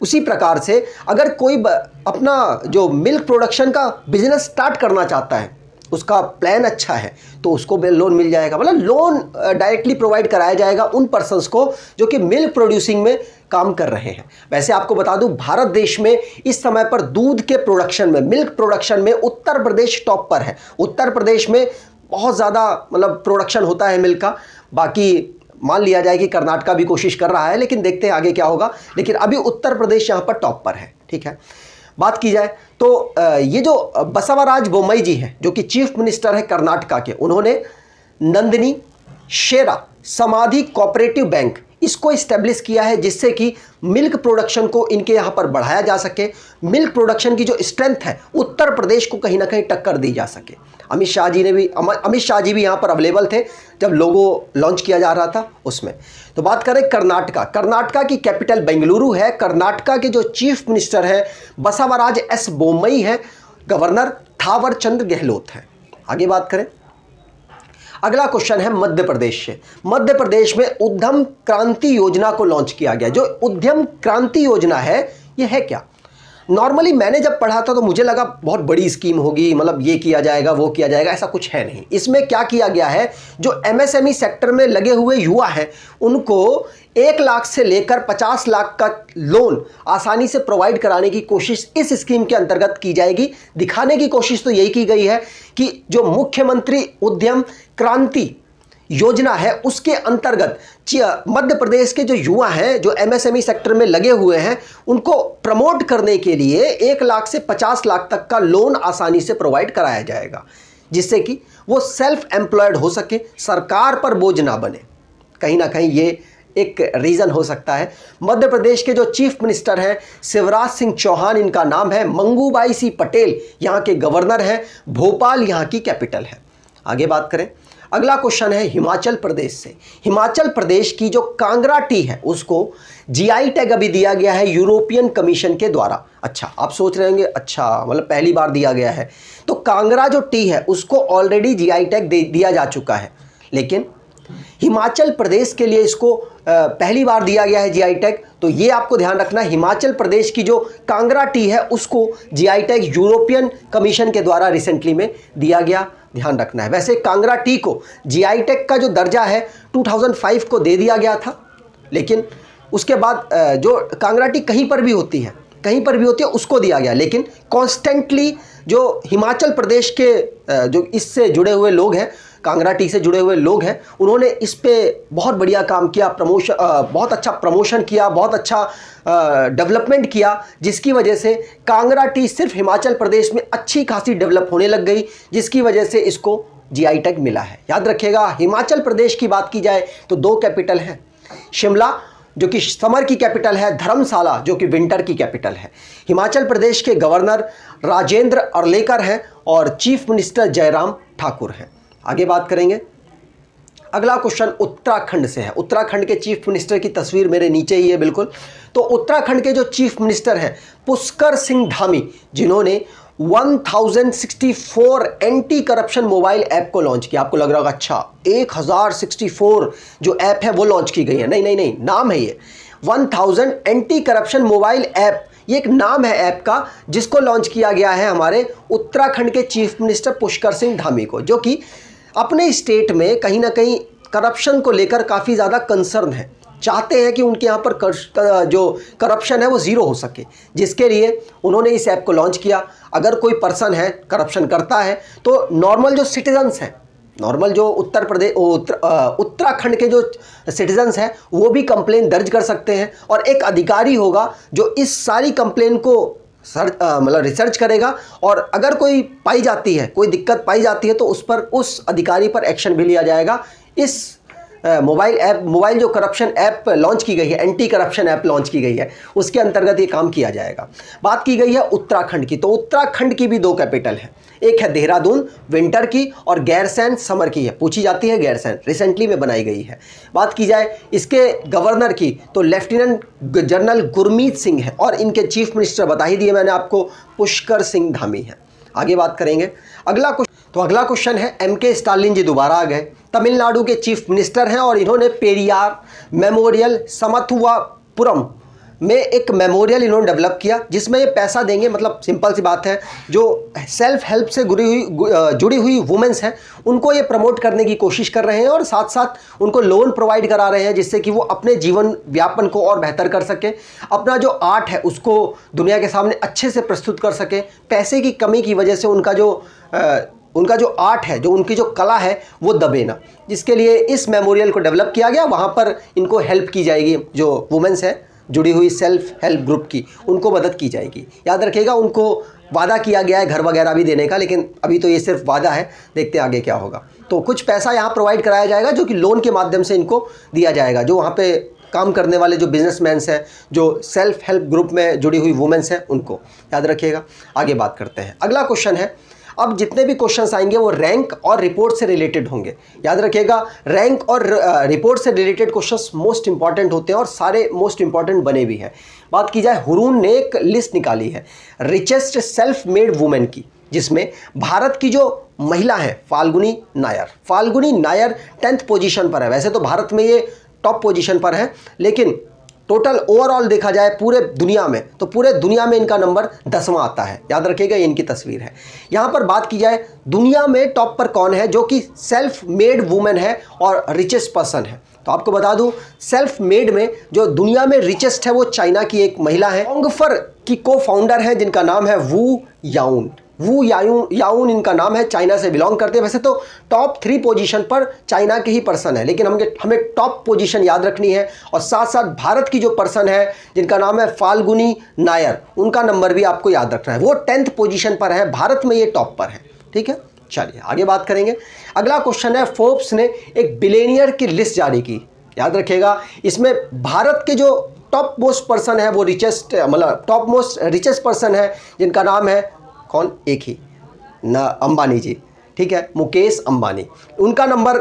उसी प्रकार से अगर कोई अपना जो मिल्क प्रोडक्शन का बिजनेस स्टार्ट करना चाहता है, उसका प्लान अच्छा है, तो उसको लोन मिल जाएगा। मतलब लोन डायरेक्टली प्रोवाइड कराया जाएगा उन पर्सन्स को जो कि मिल्क प्रोड्यूसिंग में काम कर रहे हैं। वैसे आपको बता दूं, भारत देश में इस समय पर दूध के प्रोडक्शन में, मिल्क प्रोडक्शन में उत्तर प्रदेश टॉप पर है। उत्तर प्रदेश में बहुत ज़्यादा मतलब प्रोडक्शन होता है मिल्क का। बाकी मान लिया जाए कि कर्नाटका भी कोशिश कर रहा है, लेकिन देखते हैं आगे क्या होगा। लेकिन अभी उत्तर प्रदेश यहाँ पर टॉप पर है। ठीक है, बात की जाए तो ये जो बसवराज बोम्मई जी हैं, जो कि चीफ मिनिस्टर है कर्नाटका के, उन्होंने नंदिनी शेरा समाधि कोऑपरेटिव बैंक इसको इस्टेब्लिश किया है, जिससे कि मिल्क प्रोडक्शन को इनके यहाँ पर बढ़ाया जा सके। मिल्क प्रोडक्शन की जो स्ट्रेंथ है, उत्तर प्रदेश को कहीं ना कहीं टक्कर दी जा सके। अमित शाह जी भी यहाँ पर अवेलेबल थे जब लोगो लॉन्च किया जा रहा था उसमें। तो बात करें कर्नाटका की कैपिटल बेंगलुरु है। कर्नाटका के जो चीफ मिनिस्टर हैं बसवराज एस बोम्मई है, गवर्नर थावर चंद गहलोत हैं। आगे बात करें, अगला क्वेश्चन है मध्य प्रदेश से। मध्य प्रदेश में उद्यम क्रांति योजना को लॉन्च किया गया। जो उद्यम क्रांति योजना है, ये है क्या? नॉर्मली मैंने जब पढ़ा था तो मुझे लगा बहुत बड़ी स्कीम होगी, मतलब ये किया जाएगा वो किया जाएगा, ऐसा कुछ है नहीं। इसमें क्या किया गया है, जो MSME सेक्टर में लगे हुए युवा हैं उनको 1 लाख से लेकर 50 लाख का लोन आसानी से प्रोवाइड कराने की कोशिश इस स्कीम के अंतर्गत की जाएगी। दिखाने की कोशिश तो यही की गई है कि जो मुख्यमंत्री उद्यम क्रांति योजना है उसके अंतर्गत मध्य प्रदेश के जो युवा हैं जो एमएसएमई सेक्टर में लगे हुए हैं उनको प्रमोट करने के लिए 1 लाख से 50 लाख तक का लोन आसानी से प्रोवाइड कराया जाएगा, जिससे कि वो सेल्फ एम्प्लॉयड हो सके, सरकार पर बोझ ना बने। कहीं ना कहीं ये एक रीज़न हो सकता है। मध्य प्रदेश के जो चीफ मिनिस्टर हैं शिवराज सिंह चौहान इनका नाम है, मंगूबाई सी पटेल यहाँ के गवर्नर हैं, भोपाल यहाँ की कैपिटल है। आगे बात करें, अगला क्वेश्चन है हिमाचल प्रदेश से। हिमाचल प्रदेश की जो कांगड़ा टी है उसको जीआई टैग अभी दिया गया है यूरोपियन कमीशन के द्वारा। अच्छा, आप सोच रहे होंगे अच्छा मतलब पहली बार दिया गया है, तो कांगड़ा जो टी है उसको ऑलरेडी जीआई टैग दिया जा चुका है, लेकिन हिमाचल प्रदेश के लिए इसको पहली बार दिया गया है जीआई टैग। तो ये आपको ध्यान रखना, हिमाचल प्रदेश की जो कांगड़ा टी है उसको जीआई टैग यूरोपियन कमीशन के द्वारा रिसेंटली में दिया गया, ध्यान रखना है। वैसे कांगड़ा टी को जीआई टैग का जो दर्जा है 2005 को दे दिया गया था, लेकिन उसके बाद जो कांगड़ा टी कहीं पर भी होती है उसको दिया गया, लेकिन कॉन्स्टेंटली जो हिमाचल प्रदेश के जो इससे जुड़े हुए लोग हैं, कांगड़ा टी से जुड़े हुए लोग हैं, उन्होंने इस पे बहुत बढ़िया काम किया, बहुत अच्छा प्रमोशन किया, बहुत अच्छा डेवलपमेंट किया, जिसकी वजह से कांगड़ा टी सिर्फ हिमाचल प्रदेश में अच्छी खासी डेवलप होने लग गई, जिसकी वजह से इसको जीआई टैग मिला है। याद रखिएगा, हिमाचल प्रदेश की बात की जाए तो 2 कैपिटल हैं, शिमला जो कि समर की कैपिटल है, धर्मशाला जो कि विंटर की कैपिटल है। हिमाचल प्रदेश के गवर्नर राजेंद्र अर्लेकर हैं और चीफ मिनिस्टर जयराम ठाकुर हैं। आगे बात करेंगे, अगला क्वेश्चन उत्तराखंड से है। उत्तराखंड के चीफ मिनिस्टर की तस्वीर मेरे नीचे ही है बिल्कुल। तो उत्तराखंड के जो चीफ मिनिस्टर हैं पुष्कर सिंह धामी, जिन्होंने 1064 एंटी करप्शन मोबाइल ऐप को लॉन्च किया। आपको लग रहा होगा अच्छा 1064 जो ऐप है वो लॉन्च की गई है, नहीं, नाम है ये 1000 एंटी करप्शन मोबाइल ऐप, ये एक नाम है ऐप का, जिसको लॉन्च किया गया है हमारे उत्तराखंड के चीफ मिनिस्टर पुष्कर सिंह धामी को, जो कि अपने स्टेट में कहीं ना कहीं करप्शन को लेकर काफ़ी ज़्यादा कंसर्न है, चाहते हैं कि उनके यहाँ पर जो करप्शन है वो ज़ीरो हो सके, जिसके लिए उन्होंने इस ऐप को लॉन्च किया। अगर कोई पर्सन है करप्शन करता है तो नॉर्मल जो सिटीजन्स हैं, नॉर्मल जो उत्तराखंड के जो सिटीजन्स हैं वो भी कंप्लेन दर्ज कर सकते हैं, और एक अधिकारी होगा जो इस सारी कंप्लेन को मतलब रिसर्च करेगा, और अगर कोई पाई जाती है, कोई दिक्कत पाई जाती है तो उस अधिकारी पर एक्शन भी लिया जाएगा। इस मोबाइल जो करप्शन ऐप लॉन्च की गई है, एंटी करप्शन ऐप लॉन्च की गई है, उसके अंतर्गत ये काम किया जाएगा। बात की गई है उत्तराखंड की, तो उत्तराखंड की भी 2 कैपिटल है, एक है देहरादून विंटर की और गैरसैंण समर की है, पूछी जाती है गैरसैंण, रिसेंटली में बनाई गई है। बात की जाए इसके गवर्नर की तो लेफ्टिनेंट जनरल गुरमीत सिंह है, और इनके चीफ मिनिस्टर बता ही दिए मैंने आपको, पुष्कर सिंह धामी है। आगे बात करेंगे, अगला क्वेश्चन है एमके स्टालिन जी दोबारा आ गए, तमिलनाडु के चीफ मिनिस्टर हैं, और इन्होंने पेरियार मेमोरियल समथुवापुरम में एक मेमोरियल इन्होंने डेवलप किया, जिसमें ये पैसा देंगे, मतलब सिंपल सी बात है, जो सेल्फ हेल्प से जुड़ी हुई वुमेन्स हैं उनको ये प्रमोट करने की कोशिश कर रहे हैं, और साथ साथ उनको लोन प्रोवाइड करा रहे हैं, जिससे कि वो अपने जीवन व्यापन को और बेहतर कर सके, अपना जो आर्ट है उसको दुनिया के सामने अच्छे से प्रस्तुत कर सके। पैसे की कमी की वजह से उनका जो आर्ट है, जो उनकी जो कला है वो दबे ना, जिसके लिए इस मेमोरियल को डेवलप किया गया। वहाँ पर इनको हेल्प की जाएगी, जो वुमेन्स है जुड़ी हुई सेल्फ हेल्प ग्रुप की, उनको मदद की जाएगी। याद रखिएगा, उनको वादा किया गया है घर वगैरह भी देने का, लेकिन अभी तो ये सिर्फ वादा है, देखते हैं आगे क्या होगा। तो कुछ पैसा यहाँ प्रोवाइड कराया जाएगा जो कि लोन के माध्यम से इनको दिया जाएगा, जो वहाँ पे काम करने वाले जो बिजनेसमैन्स हैं, जो सेल्फ हेल्प ग्रुप में जुड़ी हुई वुमेन्स हैं, उनको याद रखिएगा। आगे बात करते हैं, अगला क्वेश्चन है, अब जितने भी क्वेश्चंस आएंगे वो रैंक और रिपोर्ट से रिलेटेड होंगे। याद रखिएगा, रैंक और रिपोर्ट से रिलेटेड क्वेश्चंस मोस्ट इंपॉर्टेंट होते हैं, और सारे मोस्ट इंपॉर्टेंट बने भी हैं। बात की जाए, हुरून ने एक लिस्ट निकाली है रिचेस्ट सेल्फ मेड वुमेन की, जिसमें भारत की जो महिला है फाल्गुनी नायर 10th पोजीशन पर है। वैसे तो भारत में ये टॉप पोजीशन पर है, लेकिन टोटल ओवरऑल देखा जाए पूरे दुनिया में, तो पूरे दुनिया में इनका नंबर 10वां आता है। याद रखिएगा, ये इनकी तस्वीर है। यहाँ पर बात की जाए दुनिया में टॉप पर कौन है जो कि सेल्फ मेड वुमेन है और रिचेस्ट पर्सन है, तो आपको बता दूं सेल्फ मेड में जो दुनिया में रिचेस्ट है वो चाइना की एक महिला है, ओंगफर की को फाउंडर है, जिनका नाम है वू याउन। वू याउन इनका नाम है, चाइना से बिलोंग करते हैं। वैसे तो टॉप 3 पोजीशन पर चाइना के ही पर्सन है, लेकिन हमें टॉप पोजीशन याद रखनी है। और साथ साथ भारत की जो पर्सन है जिनका नाम है फाल्गुनी नायर, उनका नंबर भी आपको याद रखना है। वो 10th पोजीशन पर है, भारत में ये टॉप पर है। ठीक है, चलिए आगे बात करेंगे। अगला क्वेश्चन है, फोर्ब्स ने एक बिलियनियर की लिस्ट जारी की। याद रखिएगा, इसमें भारत के जो टॉप मोस्ट पर्सन है वो रिचेस्ट, मतलब टॉप मोस्ट रिचेस्ट पर्सन है जिनका नाम है कौन, एक ही ना, अंबानी जी। ठीक है, मुकेश अंबानी, उनका नंबर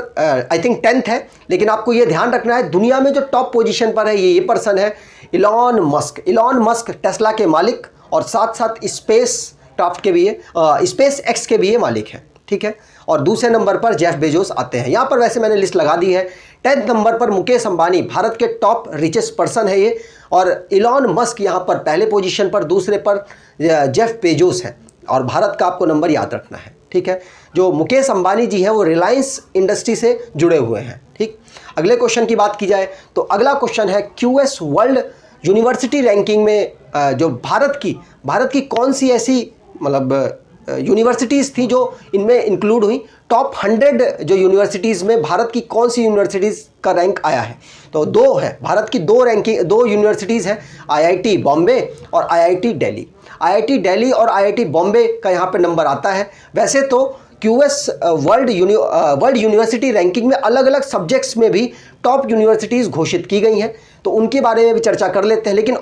आई थिंक 10th है। लेकिन आपको ये ध्यान रखना है दुनिया में जो टॉप पोजीशन पर है ये पर्सन है Elon Musk. Elon Musk Tesla के मालिक और साथ साथ स्पेस क्राफ्ट के भी ये स्पेस एक्स के भी ये मालिक है। ठीक है, और दूसरे नंबर पर जेफ बेजोस आते हैं। यहाँ पर वैसे मैंने लिस्ट लगा दी है। 10th नंबर पर मुकेश अंबानी, भारत के टॉप रिचेस्ट पर्सन है ये, और इलॉन मस्क यहाँ पर पहले पोजीशन पर, दूसरे पर जेफ बेजोस है। और भारत का आपको नंबर याद रखना है। ठीक है, जो मुकेश अंबानी जी हैं वो रिलायंस इंडस्ट्री से जुड़े हुए हैं। ठीक, अगले क्वेश्चन की बात की जाए तो अगला क्वेश्चन है, क्यूएस वर्ल्ड यूनिवर्सिटी रैंकिंग में जो भारत की कौन सी ऐसी मतलब यूनिवर्सिटीज़ थी जो इनमें इंक्लूड हुई। टॉप 100 जो यूनिवर्सिटीज़ में भारत की कौन सी यूनिवर्सिटीज़ का रैंक आया है, तो 2 है। भारत की 2 यूनिवर्सिटीज़ हैं, आईआईटी बॉम्बे और आईआईटी दिल्ली। आईआईटी दिल्ली और आईआईटी बॉम्बे का यहाँ पे नंबर आता है। वैसे तो क्यूएस वर्ल्ड यूनिवर्सिटी रैंकिंग में अलग अलग सब्जेक्ट्स में भी टॉप यूनिवर्सिटीज़ घोषित की गई हैं, तो उनके बारे में भी चर्चा कर लेते हैं। लेकिन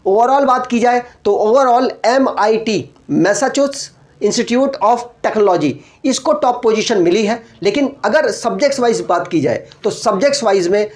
ओवरऑल बात की जाए तो overall MIT Massachusetts institute of technology, इसको टॉप पोजीशन मिली है। लेकिन अगर सब्जेक्ट्स वाइज बात की जाए तो सब्जेक्ट्स वाइज में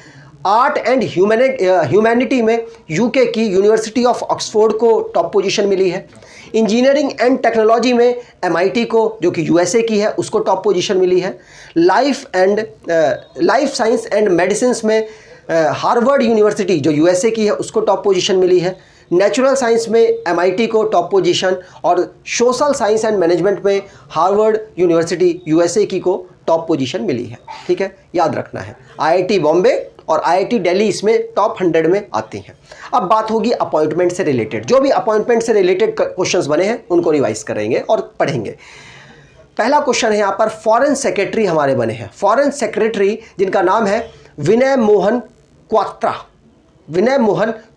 आर्ट एंड ह्यूमैनिटी में यूके की यूनिवर्सिटी ऑफ ऑक्सफोर्ड को टॉप पोजीशन मिली है। इंजीनियरिंग एंड टेक्नोलॉजी में MIT को, जो कि USA की है, उसको टॉप पोजीशन मिली है। लाइफ साइंस एंड मेडिसिन में हार्वर्ड यूनिवर्सिटी जो USA की है उसको टॉप पोजीशन मिली है। नेचुरल साइंस में MIT को टॉप पोजीशन, और सोशल साइंस एंड मैनेजमेंट में हार्वर्ड यूनिवर्सिटी USA की को टॉप पोजीशन मिली है। ठीक है, याद रखना है। IIT बॉम्बे और IIT दिल्ली इसमें टॉप 100 में आती हैं। अब बात होगी अपॉइंटमेंट से रिलेटेड। जो भी अपॉइंटमेंट से रिलेटेड क्वेश्चंस बने हैं उनको रिवाइज करेंगे और पढ़ेंगे। पहला क्वेश्चन है यहाँ पर, फॉरेन सेक्रेटरी हमारे बने हैं। फॉरेन सेक्रेटरी जिनका नाम है विनय मोहन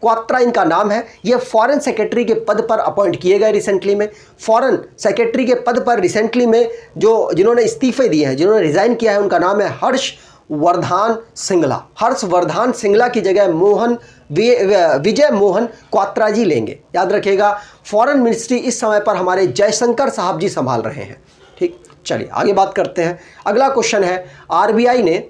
क्वात्रा इनका नाम है। ये फॉरेन सेक्रेटरी के पद पर अपॉइंट किए गए रिसेंटली में। फॉरेन सेक्रेटरी के पद पर रिसेंटली में जिन्होंने इस्तीफे दिए हैं, जिन्होंने रिजाइन किया है, उनका नाम है हर्षवर्धन सिंगला की जगह विजय मोहन क्वात्रा जी लेंगे। याद रखिएगा, फॉरेन मिनिस्ट्री इस समय पर हमारे जयशंकर साहब जी संभाल रहे हैं। ठीक, चलिए आगे बात करते हैं। अगला क्वेश्चन है, RBI ने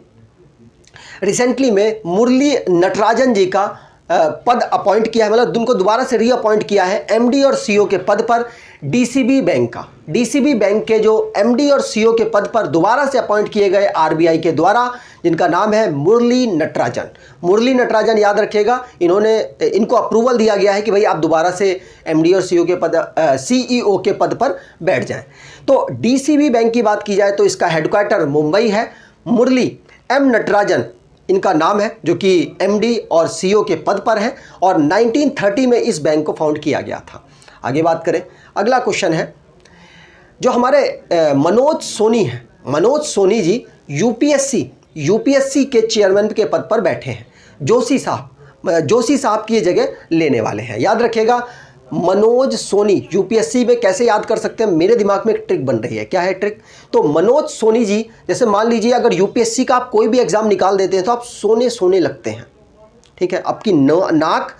रिसेंटली में मुरली नटराजन जी का पद अपॉइंट किया है, मतलब उनको दोबारा से रीअपॉइंट किया है MD और CO के पद पर DCB बैंक के जो MD और CO के पद पर दोबारा से अपॉइंट किए गए RBI के द्वारा, जिनका नाम है मुरली नटराजन। याद रखिएगा, इनको अप्रूवल दिया गया है कि भाई आप दोबारा से MD और CEO के पद पर बैठ जाएं। तो DCB बैंक की बात की जाए तो इसका हेडक्वार्टर मुंबई है। मुरली M नटराजन इनका नाम है, जो कि MD और CO के पद पर है, और 1930 में इस बैंक को फाउंड किया गया था। आगे बात करें, अगला क्वेश्चन है, जो हमारे मनोज सोनी जी यूपीएससी के चेयरमैन के पद पर बैठे हैं। जोशी साहब की ये जगह लेने वाले हैं। याद रखिएगा, मनोज सोनी यूपीएससी में कैसे याद कर सकते हैं, मेरे दिमाग में एक ट्रिक बन रही है। क्या है ट्रिक? तो मनोज सोनी जी, जैसे मान लीजिए अगर यूपीएससी का आप कोई भी एग्जाम निकाल देते हैं तो आप सोने लगते हैं। ठीक है, आपकी नाक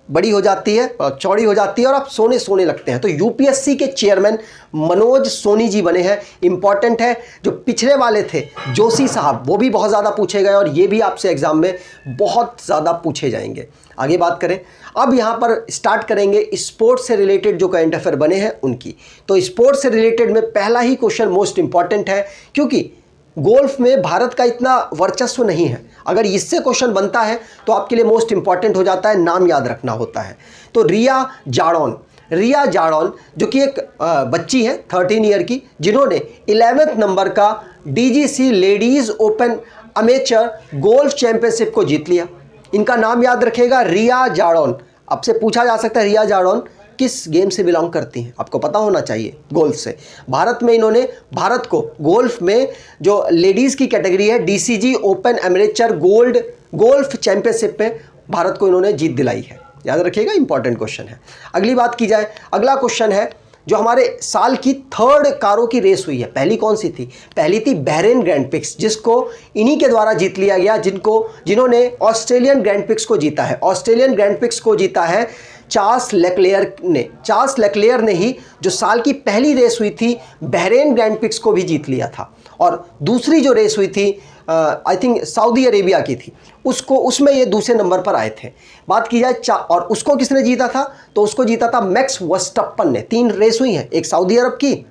बड़ी हो जाती है, चौड़ी हो जाती है और आप सोने लगते हैं। तो यूपीएससी के चेयरमैन मनोज सोनी जी बने हैं। इंपॉर्टेंट है, जो पिछले वाले थे जोशी साहब, वो भी बहुत ज़्यादा पूछे गए और ये भी आपसे एग्जाम में बहुत ज़्यादा पूछे जाएंगे। आगे बात करें, अब यहाँ पर स्टार्ट करेंगे स्पोर्ट्स से रिलेटेड जो करंट अफेयर बने हैं उनकी। तो स्पोर्ट्स से रिलेटेड में पहला ही क्वेश्चन मोस्ट इंपॉर्टेंट है, क्योंकि गोल्फ में भारत का इतना वर्चस्व नहीं है। अगर इससे क्वेश्चन बनता है तो आपके लिए मोस्ट इंपॉर्टेंट हो जाता है, नाम याद रखना होता है। तो रिया जाड़ौन जो कि एक बच्ची है 13 ईयर की, जिन्होंने 11वें नंबर का DGC ladies open amateur golf championship को जीत लिया। इनका नाम याद रखेगा, रिया जाड़ौन। आपसे पूछा जा सकता है रिया जाड़ौन किस गेम से बिलोंग करती हैं? आपको पता होना चाहिए, गोल्फ से। भारत में इन्होंने भारत को गोल्फ में जो लेडीज़ की कैटेगरी है DCG open amateur gold golf championship में भारत को इन्होंने जीत दिलाई है। याद रखिएगा, इंपॉर्टेंट क्वेश्चन है। अगली बात की जाए, अगला क्वेश्चन है जो हमारे साल की 3rd कारों की रेस हुई है, पहली कौन सी थी? पहली थी बहरेन ग्रैंड प्रिक्स, जिसको इन्हीं के द्वारा जीत लिया गया, जिन्होंने ऑस्ट्रेलियन ग्रैंड प्रिक्स को जीता है। ऑस्ट्रेलियन ग्रैंड प्रिक्स को जीता है चार्ल्स लेक्लेयर ने। चार्ल्स लेक्लेयर ने ही जो साल की पहली रेस हुई थी बहरेन ग्रैंड प्रिक्स को भी जीत लिया था। और दूसरी जो रेस हुई थी आई थिंक सऊदी अरेबिया की थी, उसमें ये दूसरे नंबर पर आए थे। बात की जाए और उसको किसने जीता था? तो उसको जीता था मैक्स वर्स्टप्पन ने। 3 रेस हुई हैं, एक सऊदी अरब की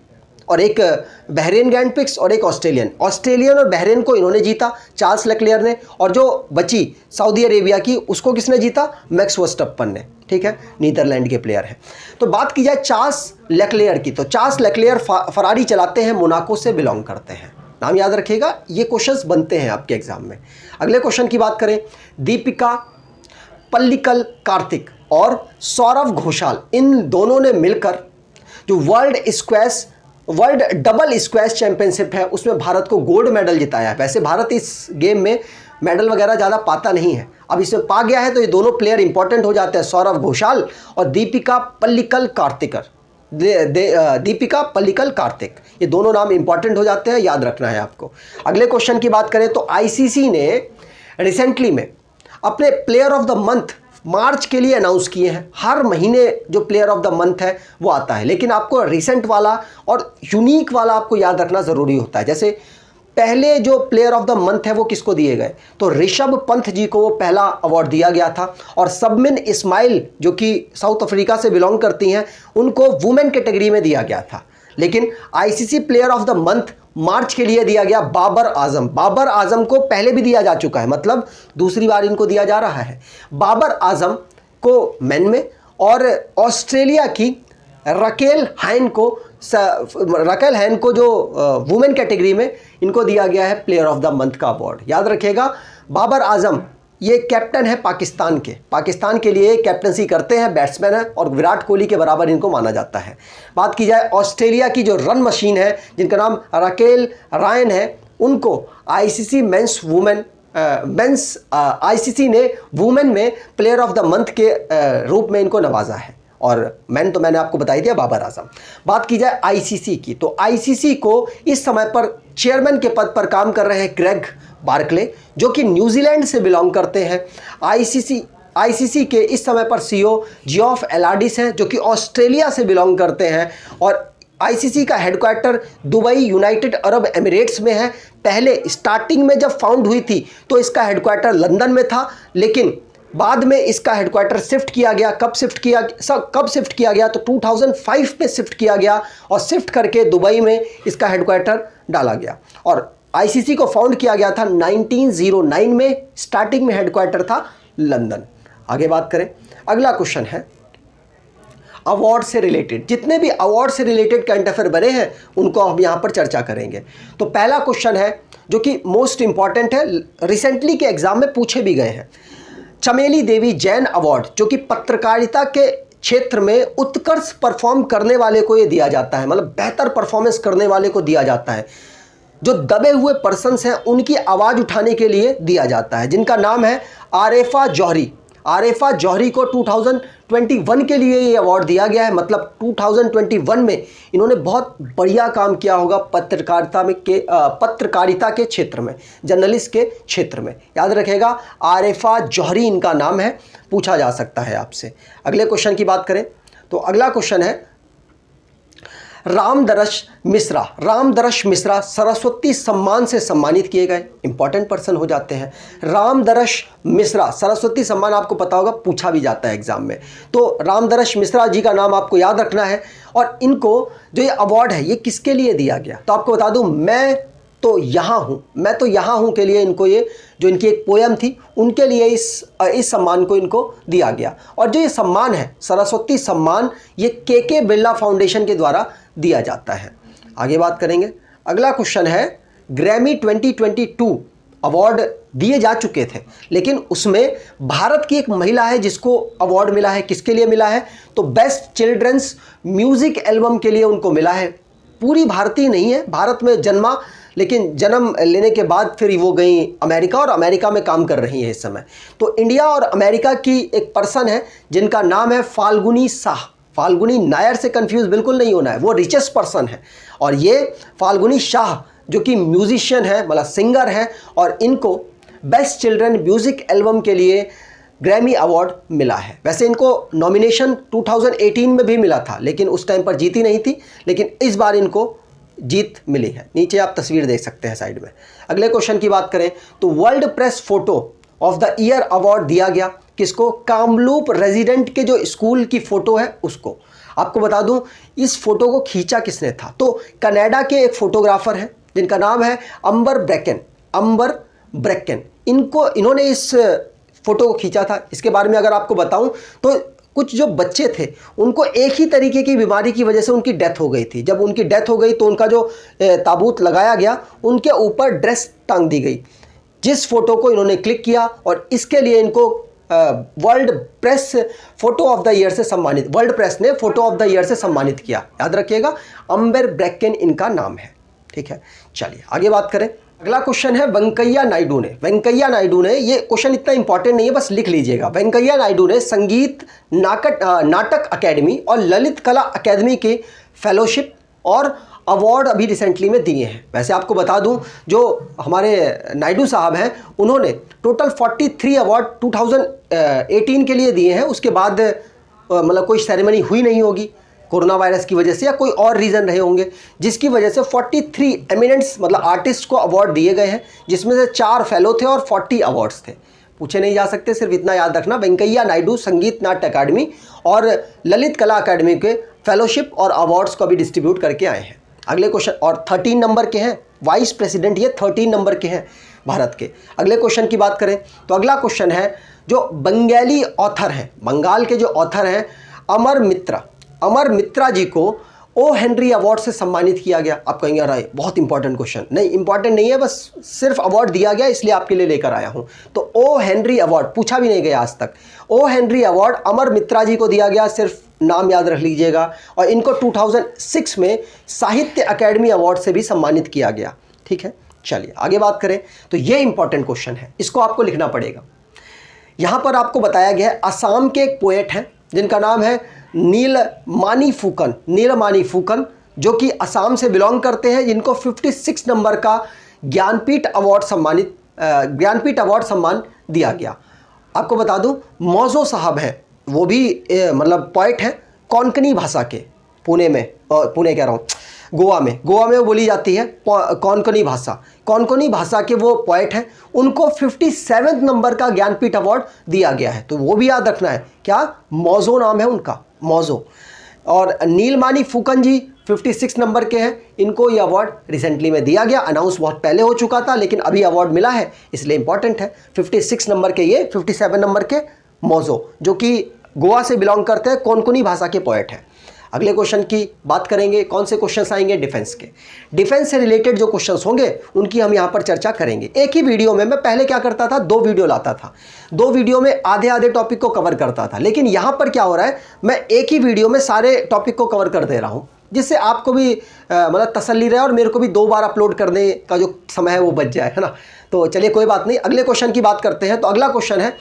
और एक बहरेन ग्रैंड प्रिक्स और एक ऑस्ट्रेलियन और बहरेन को इन्होंने जीता चार्ल्स लेक्लेयर ने, और जो बची सऊदी अरेबिया की उसको किसने जीता? मैक्स वर्स्टप्पन ने। ठीक है, नीदरलैंड के प्लेयर हैं। तो बात की जाए चार्ल्स लेक्लेयर की, तो चार्ल्स लेक्लेयर फरारी चलाते हैं, मोनाको से बिलोंग करते हैं। नाम याद रखिएगा, ये क्वेश्चंस बनते हैं आपके एग्जाम में। अगले क्वेश्चन की बात करें, दीपिका पल्लिकल कार्तिक और सौरव घोषाल, इन दोनों ने मिलकर जो वर्ल्ड डबल स्क्वैश चैंपियनशिप है उसमें भारत को गोल्ड मेडल जिताया है। वैसे भारत इस गेम में मेडल वगैरह ज़्यादा पाता नहीं है, अब इसमें पा गया है, तो ये दोनों प्लेयर इंपॉर्टेंट हो जाते हैं, सौरव घोषाल और दीपिका पल्लिकल कार्तिक, ये दोनों नाम इंपॉर्टेंट हो जाते हैं, याद रखना है आपको। अगले क्वेश्चन की बात करें तो आईसीसी ने रिसेंटली में अपने player of the month March के लिए अनाउंस किए हैं। हर महीने जो प्लेयर ऑफ द मंथ है वो आता है, लेकिन आपको रिसेंट वाला और यूनिक वाला आपको याद रखना ज़रूरी होता है। जैसे पहले जो प्लेयर ऑफ द मंथ है वो किसको दिए गए? तो ऋषभ पंत जी को वो पहला अवार्ड दिया गया था, और सबमिन इस्माइल जो कि साउथ अफ्रीका से बिलोंग करती हैं उनको वुमेन कैटेगरी में दिया गया था। लेकिन ICC player of the month March के लिए दिया गया बाबर आजम को पहले भी दिया जा चुका है, मतलब दूसरी बार इनको दिया जा रहा है। बाबर आजम को मेन में, और ऑस्ट्रेलिया की रकेल हैन को जो वुमेन कैटेगरी में इनको दिया गया है प्लेयर ऑफ द मंथ का अवार्ड। याद रखिएगा, बाबर आजम ये कैप्टन है पाकिस्तान के लिए कैप्टनसी करते हैं, बैट्समैन है, और विराट कोहली के बराबर इनको माना जाता है। बात की जाए ऑस्ट्रेलिया की जो रन मशीन है जिनका नाम रकेल रायन है, उनको आईसीसी आईसीसी ने वुमेन में प्लेयर ऑफ द मंथ के रूप में इनको नवाजा है, और मैन तो मैंने आपको बताई दिया बाबर आजम। बात की जाए आईसीसी की, तो आईसीसी को इस समय पर चेयरमैन के पद पर काम कर रहे हैं ग्रेग बार्कले, जो कि न्यूजीलैंड से बिलोंग करते हैं। आईसीसी के इस समय पर सीईओ जियोफ एलाडिस हैं, जो कि ऑस्ट्रेलिया से बिलोंग करते हैं, और आईसीसी का headquarter Dubai United Arab Emirates में है। पहले स्टार्टिंग में जब फाउंड हुई थी तो इसका हेडक्वार्टर लंदन में था, लेकिन बाद में इसका हेडक्वार्टर शिफ्ट किया गया। कब शिफ्ट किया गया? तो 2005 में शिफ्ट किया गया, और शिफ्ट करके दुबई में इसका हेडक्वार्टर डाला गया। और आईसीसी को फाउंड किया गया था 1909 में, स्टार्टिंग में हेडक्वार्टर था लंदन। आगे बात करें, अगला क्वेश्चन है अवार्ड से रिलेटेड। जितने भी अवार्ड से रिलेटेड करंट अफेयर बने हैं उनको हम यहाँ पर चर्चा करेंगे। तो पहला क्वेश्चन है जो कि मोस्ट इंपॉर्टेंट है, रिसेंटली के एग्जाम में पूछे भी गए हैं। चमेली देवी जैन अवार्ड, जो कि पत्रकारिता के क्षेत्र में उत्कृष्ट परफॉर्म करने वाले को ये दिया जाता है, मतलब बेहतर परफॉर्मेंस करने वाले को दिया जाता है। जो दबे हुए पर्सन्स हैं उनकी आवाज़ उठाने के लिए दिया जाता है, जिनका नाम है आरेफा जौहरी को 2021 के लिए ये अवार्ड दिया गया है। मतलब 2021 में इन्होंने बहुत बढ़िया काम किया होगा पत्रकारिता के क्षेत्र में, जर्नलिस्ट के क्षेत्र में। याद रखेगा, आरेफा जौहरी इनका नाम है, पूछा जा सकता है आपसे। अगले क्वेश्चन की बात करें तो अगला क्वेश्चन है रामदरश मिश्रा सरस्वती सम्मान से सम्मानित किए गए, इंपॉर्टेंट पर्सन हो जाते हैं। रामदरश मिश्रा सरस्वती सम्मान आपको पता होगा, पूछा भी जाता है एग्जाम में। तो रामदरश मिश्रा जी का नाम आपको याद रखना है। और इनको जो ये अवार्ड है ये किसके लिए दिया गया? तो आपको बता दूं, मैं तो यहाँ हूँ के लिए इनको, ये जो इनकी एक पोयम थी उनके लिए इस सम्मान को इनको दिया गया। और जो ये सम्मान है सरस्वती सम्मान, ये के बिरला फाउंडेशन के द्वारा दिया जाता है। आगे बात करेंगे, अगला क्वेश्चन है ग्रैमी 2022 अवार्ड दिए जा चुके थे, लेकिन उसमें भारत की एक महिला है जिसको अवार्ड मिला है। किसके लिए मिला है? तो बेस्ट चिल्ड्रंस म्यूजिक एल्बम के लिए उनको मिला है। पूरी भारतीय नहीं है, भारत में जन्मा, लेकिन जन्म लेने के बाद फिर वो गई अमेरिका और अमेरिका में काम कर रही है इस समय। तो इंडिया और अमेरिका की एक पर्सन है जिनका नाम है फाल्गुनी शाह। फाल्गुनी नायर से कंफ्यूज बिल्कुल नहीं होना है, वो रिचेस्ट पर्सन है। और ये फाल्गुनी शाह जो कि म्यूजिशियन है, मतलब सिंगर है, और इनको बेस्ट चिल्ड्रन म्यूजिक एल्बम के लिए ग्रैमी अवार्ड मिला है। वैसे इनको नॉमिनेशन 2018 में भी मिला था, लेकिन उस टाइम पर जीती नहीं थी, लेकिन इस बार इनको जीत मिली है। नीचे आप तस्वीर देख सकते हैं साइड में। अगले क्वेश्चन की बात करें तो world press photo of the year award दिया गया किसको? कामलूप रेजिडेंट के जो स्कूल की फोटो है उसको। आपको बता दूं इस फोटो को खींचा किसने था? तो कनाडा के एक फोटोग्राफर हैं जिनका नाम है अंबर ब्रेकन। इन्होंने इस फोटो को खींचा था। इसके बारे में अगर आपको बताऊं तो कुछ जो बच्चे थे उनको एक ही तरीके की बीमारी की वजह से उनकी डेथ हो गई थी। जब उनकी डेथ हो गई तो उनका जो ताबूत लगाया गया, उनके ऊपर ड्रेस टांग दी गई, जिस फोटो को इन्होंने क्लिक किया, और इसके लिए इनको world press photo of the year से सम्मानित, वर्ल्ड प्रेस ने फोटो ऑफ द ईयर से सम्मानित किया। याद रखिएगा, अंबर ब्रेकन इनका नाम है। ठीक है, चलिए आगे बात करें। अगला क्वेश्चन है वेंकैया नायडू ने, ये क्वेश्चन इतना इंपॉर्टेंट नहीं है, बस लिख लीजिएगा। वेंकैया नायडू ने संगीत नाटक अकेडमी और ललित कला अकेदमी के फेलोशिप और अवार्ड अभी रिसेंटली में दिए हैं। वैसे आपको बता दूं जो हमारे नायडू साहब हैं उन्होंने टोटल 43 अवार्ड 2018 के लिए दिए हैं। उसके बाद मतलब कोई सेरेमनी हुई नहीं होगी कोरोना वायरस की वजह से, या कोई और रीज़न रहे होंगे जिसकी वजह से 43 एमिनेंट्स मतलब आर्टिस्ट को अवार्ड दिए गए हैं, जिसमें से 4 फेलो थे और 40 अवार्ड्स थे। पूछे नहीं जा सकते, सिर्फ इतना याद रखना, वेंकैया नायडू संगीत नाट्य अकादमी और ललित कला अकादमी के फेलोशिप और अवार्ड्स को अभी डिस्ट्रीब्यूट करके आए हैं। अगले क्वेश्चन, और 13 नंबर के हैं, वाइस प्रेसिडेंट ये 13 नंबर के हैं भारत के। अगले क्वेश्चन की बात करें तो अगला क्वेश्चन है जो बंगाली ऑथर हैं, बंगाल के जो ऑथर हैं अमर मित्रा जी को ओ हेनरी अवार्ड से सम्मानित किया गया। आप कहेंगे अरे बहुत इंपॉर्टेंट क्वेश्चन, नहीं इंपॉर्टेंट नहीं है, बस सिर्फ अवार्ड दिया गया इसलिए आपके लिए लेकर आया हूं। तो ओ हेनरी अवार्ड पूछा भी नहीं गया आज तक। ओ हेनरी अवार्ड अमर मित्रा जी को दिया गया, सिर्फ नाम याद रख लीजिएगा। और इनको 2006 में साहित्य अकेडमी अवार्ड से भी सम्मानित किया गया। ठीक है, चलिए आगे बात करें तो ये इंपॉर्टेंट क्वेश्चन है, इसको आपको लिखना पड़ेगा। यहां पर आपको बताया गया है असम के एक पोएट हैं जिनका नाम है नीलमानी फुकन, जो कि असम से बिलोंग करते हैं, जिनको 56 नंबर का ज्ञानपीठ अवार्ड सम्मान दिया गया। आपको बता दूं मौजो साहब हैं, वो भी मतलब पोएट हैं कोंकणी भाषा के, पुणे कह रहा हूँ, गोवा में वो बोली जाती है कोंकणी भाषा के वो पोएट हैं। उनको 57 नंबर का ज्ञानपीठ अवार्ड दिया गया है, तो वो भी याद रखना है। क्या? मौजो नाम है उनका, मौजो। और नीलमानी फुकन जी 56 नंबर के हैं, इनको ये अवार्ड रिसेंटली में दिया गया। अनाउंस बहुत पहले हो चुका था, लेकिन अभी अवार्ड मिला है इसलिए इंपॉर्टेंट है। 56 नंबर के ये, 57 नंबर के मौजो, जो कि गोवा से बिलोंग करते हैं, कोंकणी भाषा के पोएट हैं। अगले क्वेश्चन की बात करेंगे, कौन से क्वेश्चंस आएंगे? डिफेंस के। डिफेंस से रिलेटेड जो क्वेश्चंस होंगे उनकी हम यहाँ पर चर्चा करेंगे। एक ही वीडियो में, मैं पहले क्या करता था, 2 वीडियो लाता था, 2 वीडियो में आधे टॉपिक को कवर करता था, लेकिन यहाँ पर क्या हो रहा है, मैं एक ही वीडियो में सारे टॉपिक को कवर कर दे रहा हूँ, जिससे आपको भी मतलब तसल्ली रहे और मेरे को भी 2 बार अपलोड करने का जो समय है वो बच जाए, है ना। तो चलिए कोई बात नहीं, अगले क्वेश्चन की बात करते हैं। तो अगला क्वेश्चन है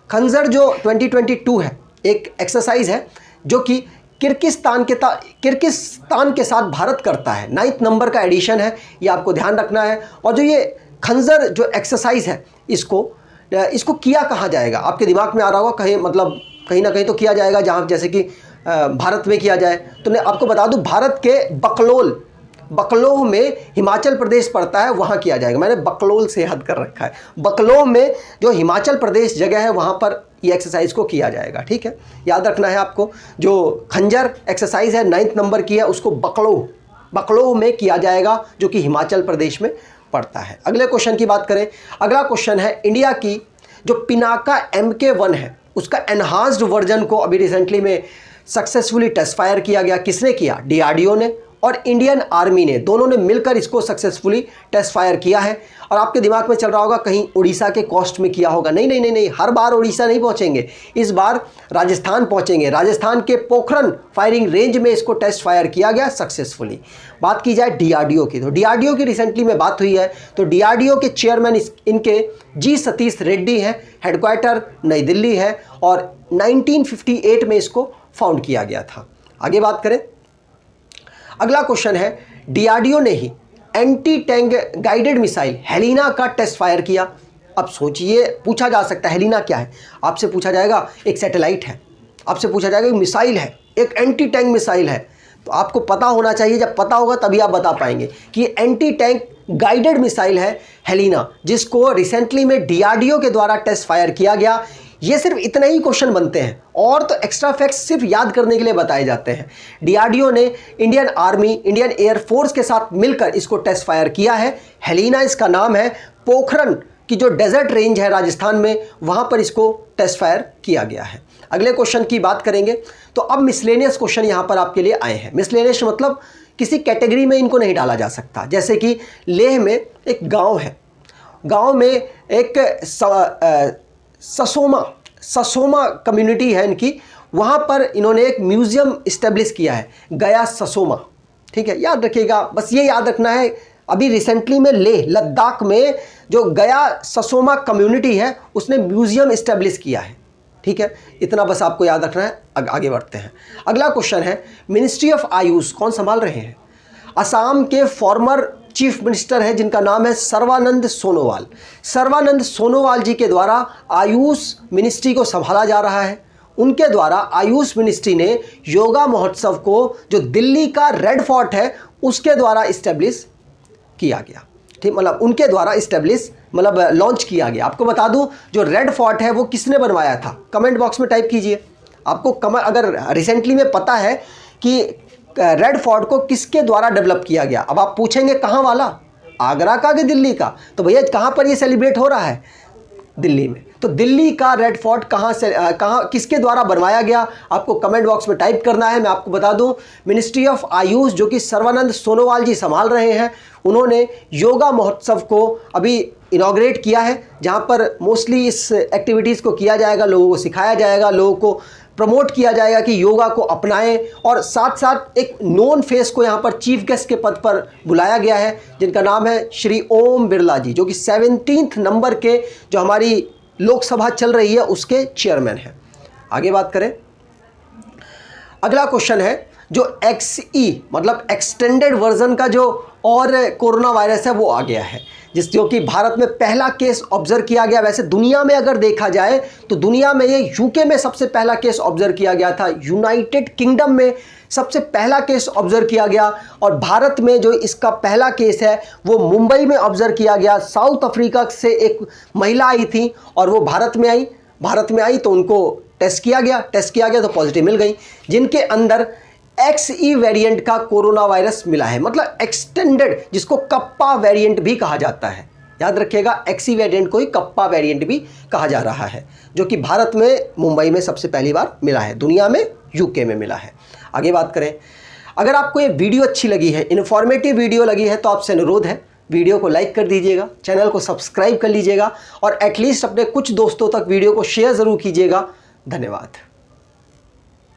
खंजर जो 2022 है, एक एक्सरसाइज है जो कि किर्गिस्तान के साथ भारत करता है। 9th नंबर का एडिशन है, ये आपको ध्यान रखना है। और जो ये खंजर जो एक्सरसाइज है, इसको किया कहाँ जाएगा? आपके दिमाग में आ रहा होगा कहीं ना कहीं तो किया जाएगा, जहाँ जैसे कि भारत में किया जाए। तो मैं आपको बता दूं, भारत के बकलोह में हिमाचल प्रदेश पड़ता है, वहाँ किया जाएगा। मैंने बकलोल से याद कर रखा है। बकलोह में जो हिमाचल प्रदेश जगह है, वहाँ पर ये एक्सरसाइज को किया जाएगा। ठीक है, याद रखना है आपको। जो खंजर एक्सरसाइज है 9th नंबर की है, उसको बकलोह में किया जाएगा, जो कि हिमाचल प्रदेश में पड़ता है। अगले क्वेश्चन की बात करें। अगला क्वेश्चन है इंडिया की जो पिनाका MK1 है, उसका एनहांस्ड वर्जन को अभी रिसेंटली में सक्सेसफुली टेस्ट फायर किया गया। किसने किया? DRDO ने और इंडियन आर्मी ने, दोनों ने मिलकर इसको सक्सेसफुली टेस्ट फायर किया है। और आपके दिमाग में चल रहा होगा कहीं उड़ीसा के कॉस्ट में किया होगा। नहीं नहीं नहीं नहीं, हर बार उड़ीसा नहीं पहुंचेंगे, इस बार राजस्थान पहुंचेंगे। राजस्थान के पोखरन फायरिंग रेंज में इसको टेस्ट फायर किया गया सक्सेसफुली। बात की जाए डीआरडीओ की, तो डीआरडीओ की रिसेंटली में बात हुई है, तो डीआरडीओ के चेयरमैन इनके जी सतीश रेड्डी हैं, हेडक्वार्टर नई दिल्ली है और 1958 में इसको फाउंड किया गया था। आगे बात करें, अगला क्वेश्चन है, डीआरडीओ ने ही anti tank guided missile Helina का टेस्ट फायर किया। अब सोचिए, पूछा जा सकता है हेलिना क्या है, आपसे पूछा जाएगा एक सैटेलाइट है, आपसे पूछा जाएगा एक मिसाइल है, एक एंटी टैंक मिसाइल है, तो आपको पता होना चाहिए, जब पता होगा तभी आप बता पाएंगे कि एंटी टैंक गाइडेड मिसाइल है हेलिना, जिसको रिसेंटली में डीआरडीओ के द्वारा टेस्ट फायर किया गया। ये सिर्फ इतने ही क्वेश्चन बनते हैं और तो एक्स्ट्रा फैक्ट्स सिर्फ याद करने के लिए बताए जाते हैं। डीआरडीओ ने इंडियन आर्मी, इंडियन एयरफोर्स के साथ मिलकर इसको टेस्ट फायर किया है। हेलिना इसका नाम है। पोखरन की जो डेजर्ट रेंज है राजस्थान में, वहां पर इसको टेस्ट फायर किया गया है। अगले क्वेश्चन की बात करेंगे, तो अब मिसलेनियस क्वेश्चन यहां पर आपके लिए आए हैं। मिसलेनियस मतलब किसी कैटेगरी में इनको नहीं डाला जा सकता। जैसे कि लेह में एक गाँव है, गाँव में एक ससोमा कम्युनिटी है इनकी, वहाँ पर इन्होंने एक म्यूज़ियम इस्टेब्लिश किया है, गया ससोमा। ठीक है, याद रखिएगा, बस ये याद रखना है। अभी रिसेंटली में लेह लद्दाख में जो गया ससोमा कम्युनिटी है उसने म्यूज़ियम इस्टेब्लिश किया है। ठीक है, इतना बस आपको याद रखना है। आगे बढ़ते हैं। अगला क्वेश्चन है, मिनिस्ट्री ऑफ आयुष कौन संभाल रहे हैं? असम के फॉर्मर चीफ मिनिस्टर है जिनका नाम है सर्बानंद सोनोवाल। सर्बानंद सोनोवाल जी के द्वारा आयुष मिनिस्ट्री को संभाला जा रहा है। उनके द्वारा आयुष मिनिस्ट्री ने योगा महोत्सव को, जो दिल्ली का रेड फोर्ट है उसके द्वारा इस्टेब्लिश किया गया। ठीक, मतलब उनके द्वारा इस्टेब्लिश मतलब लॉन्च किया गया। आपको बता दूं, जो रेड फोर्ट है वो किसने बनवाया था, कमेंट बॉक्स में टाइप कीजिए। आपको अगर रिसेंटली में पता है कि रेड फोर्ट को किसके द्वारा डेवलप किया गया। अब आप पूछेंगे कहाँ वाला, आगरा का कि दिल्ली का? तो भैया कहाँ पर ये सेलिब्रेट हो रहा है? दिल्ली में। तो दिल्ली का रेड फोर्ट कहाँ किसके द्वारा बनवाया गया, आपको कमेंट बॉक्स में टाइप करना है। मैं आपको बता दूं, मिनिस्ट्री ऑफ आयुष जो कि सर्बानंद सोनोवाल जी संभाल रहे हैं, उन्होंने योगा महोत्सव को अभी इनॉग्रेट किया है, जहाँ पर मोस्टली इस एक्टिविटीज़ को किया जाएगा, लोगों को सिखाया जाएगा, लोगों को प्रमोट किया जाएगा कि योगा को अपनाएं। और साथ साथ एक नोन फेस को यहाँ पर चीफ गेस्ट के पद पर बुलाया गया है, जिनका नाम है श्री ओम बिरला जी, जो कि 17th नंबर के जो हमारी लोकसभा चल रही है उसके चेयरमैन हैं। आगे बात करें, अगला क्वेश्चन है, जो XE मतलब एक्सटेंडेड वर्जन का जो और कोरोना वायरस है वो आ गया है, जो कि भारत में पहला केस ऑब्जर्व किया गया। वैसे दुनिया में अगर देखा जाए तो दुनिया में ये यूके में सबसे पहला केस ऑब्जर्व किया गया था, यूनाइटेड किंगडम में सबसे पहला केस ऑब्जर्व किया गया, और भारत में जो इसका पहला केस है वो मुंबई में ऑब्जर्व किया गया। साउथ अफ्रीका से एक महिला आई थी और वो भारत में आई तो उनको टेस्ट किया गया तो पॉजिटिव मिल गई, जिनके अंदर XE वेरिएंट का कोरोना वायरस मिला है, मतलब एक्सटेंडेड, जिसको कप्पा वेरिएंट भी कहा जाता है। याद रखिएगा, XE वेरिएंट को ही कप्पा वेरिएंट भी कहा जा रहा है, जो कि भारत में मुंबई में सबसे पहली बार मिला है, दुनिया में यूके में मिला है। आगे बात करें, अगर आपको ये वीडियो अच्छी लगी है, इन्फॉर्मेटिव वीडियो लगी है, तो आपसे अनुरोध है वीडियो को लाइक कर दीजिएगा, चैनल को सब्सक्राइब कर लीजिएगा और एटलीस्ट अपने कुछ दोस्तों तक वीडियो को शेयर ज़रूर कीजिएगा। धन्यवाद।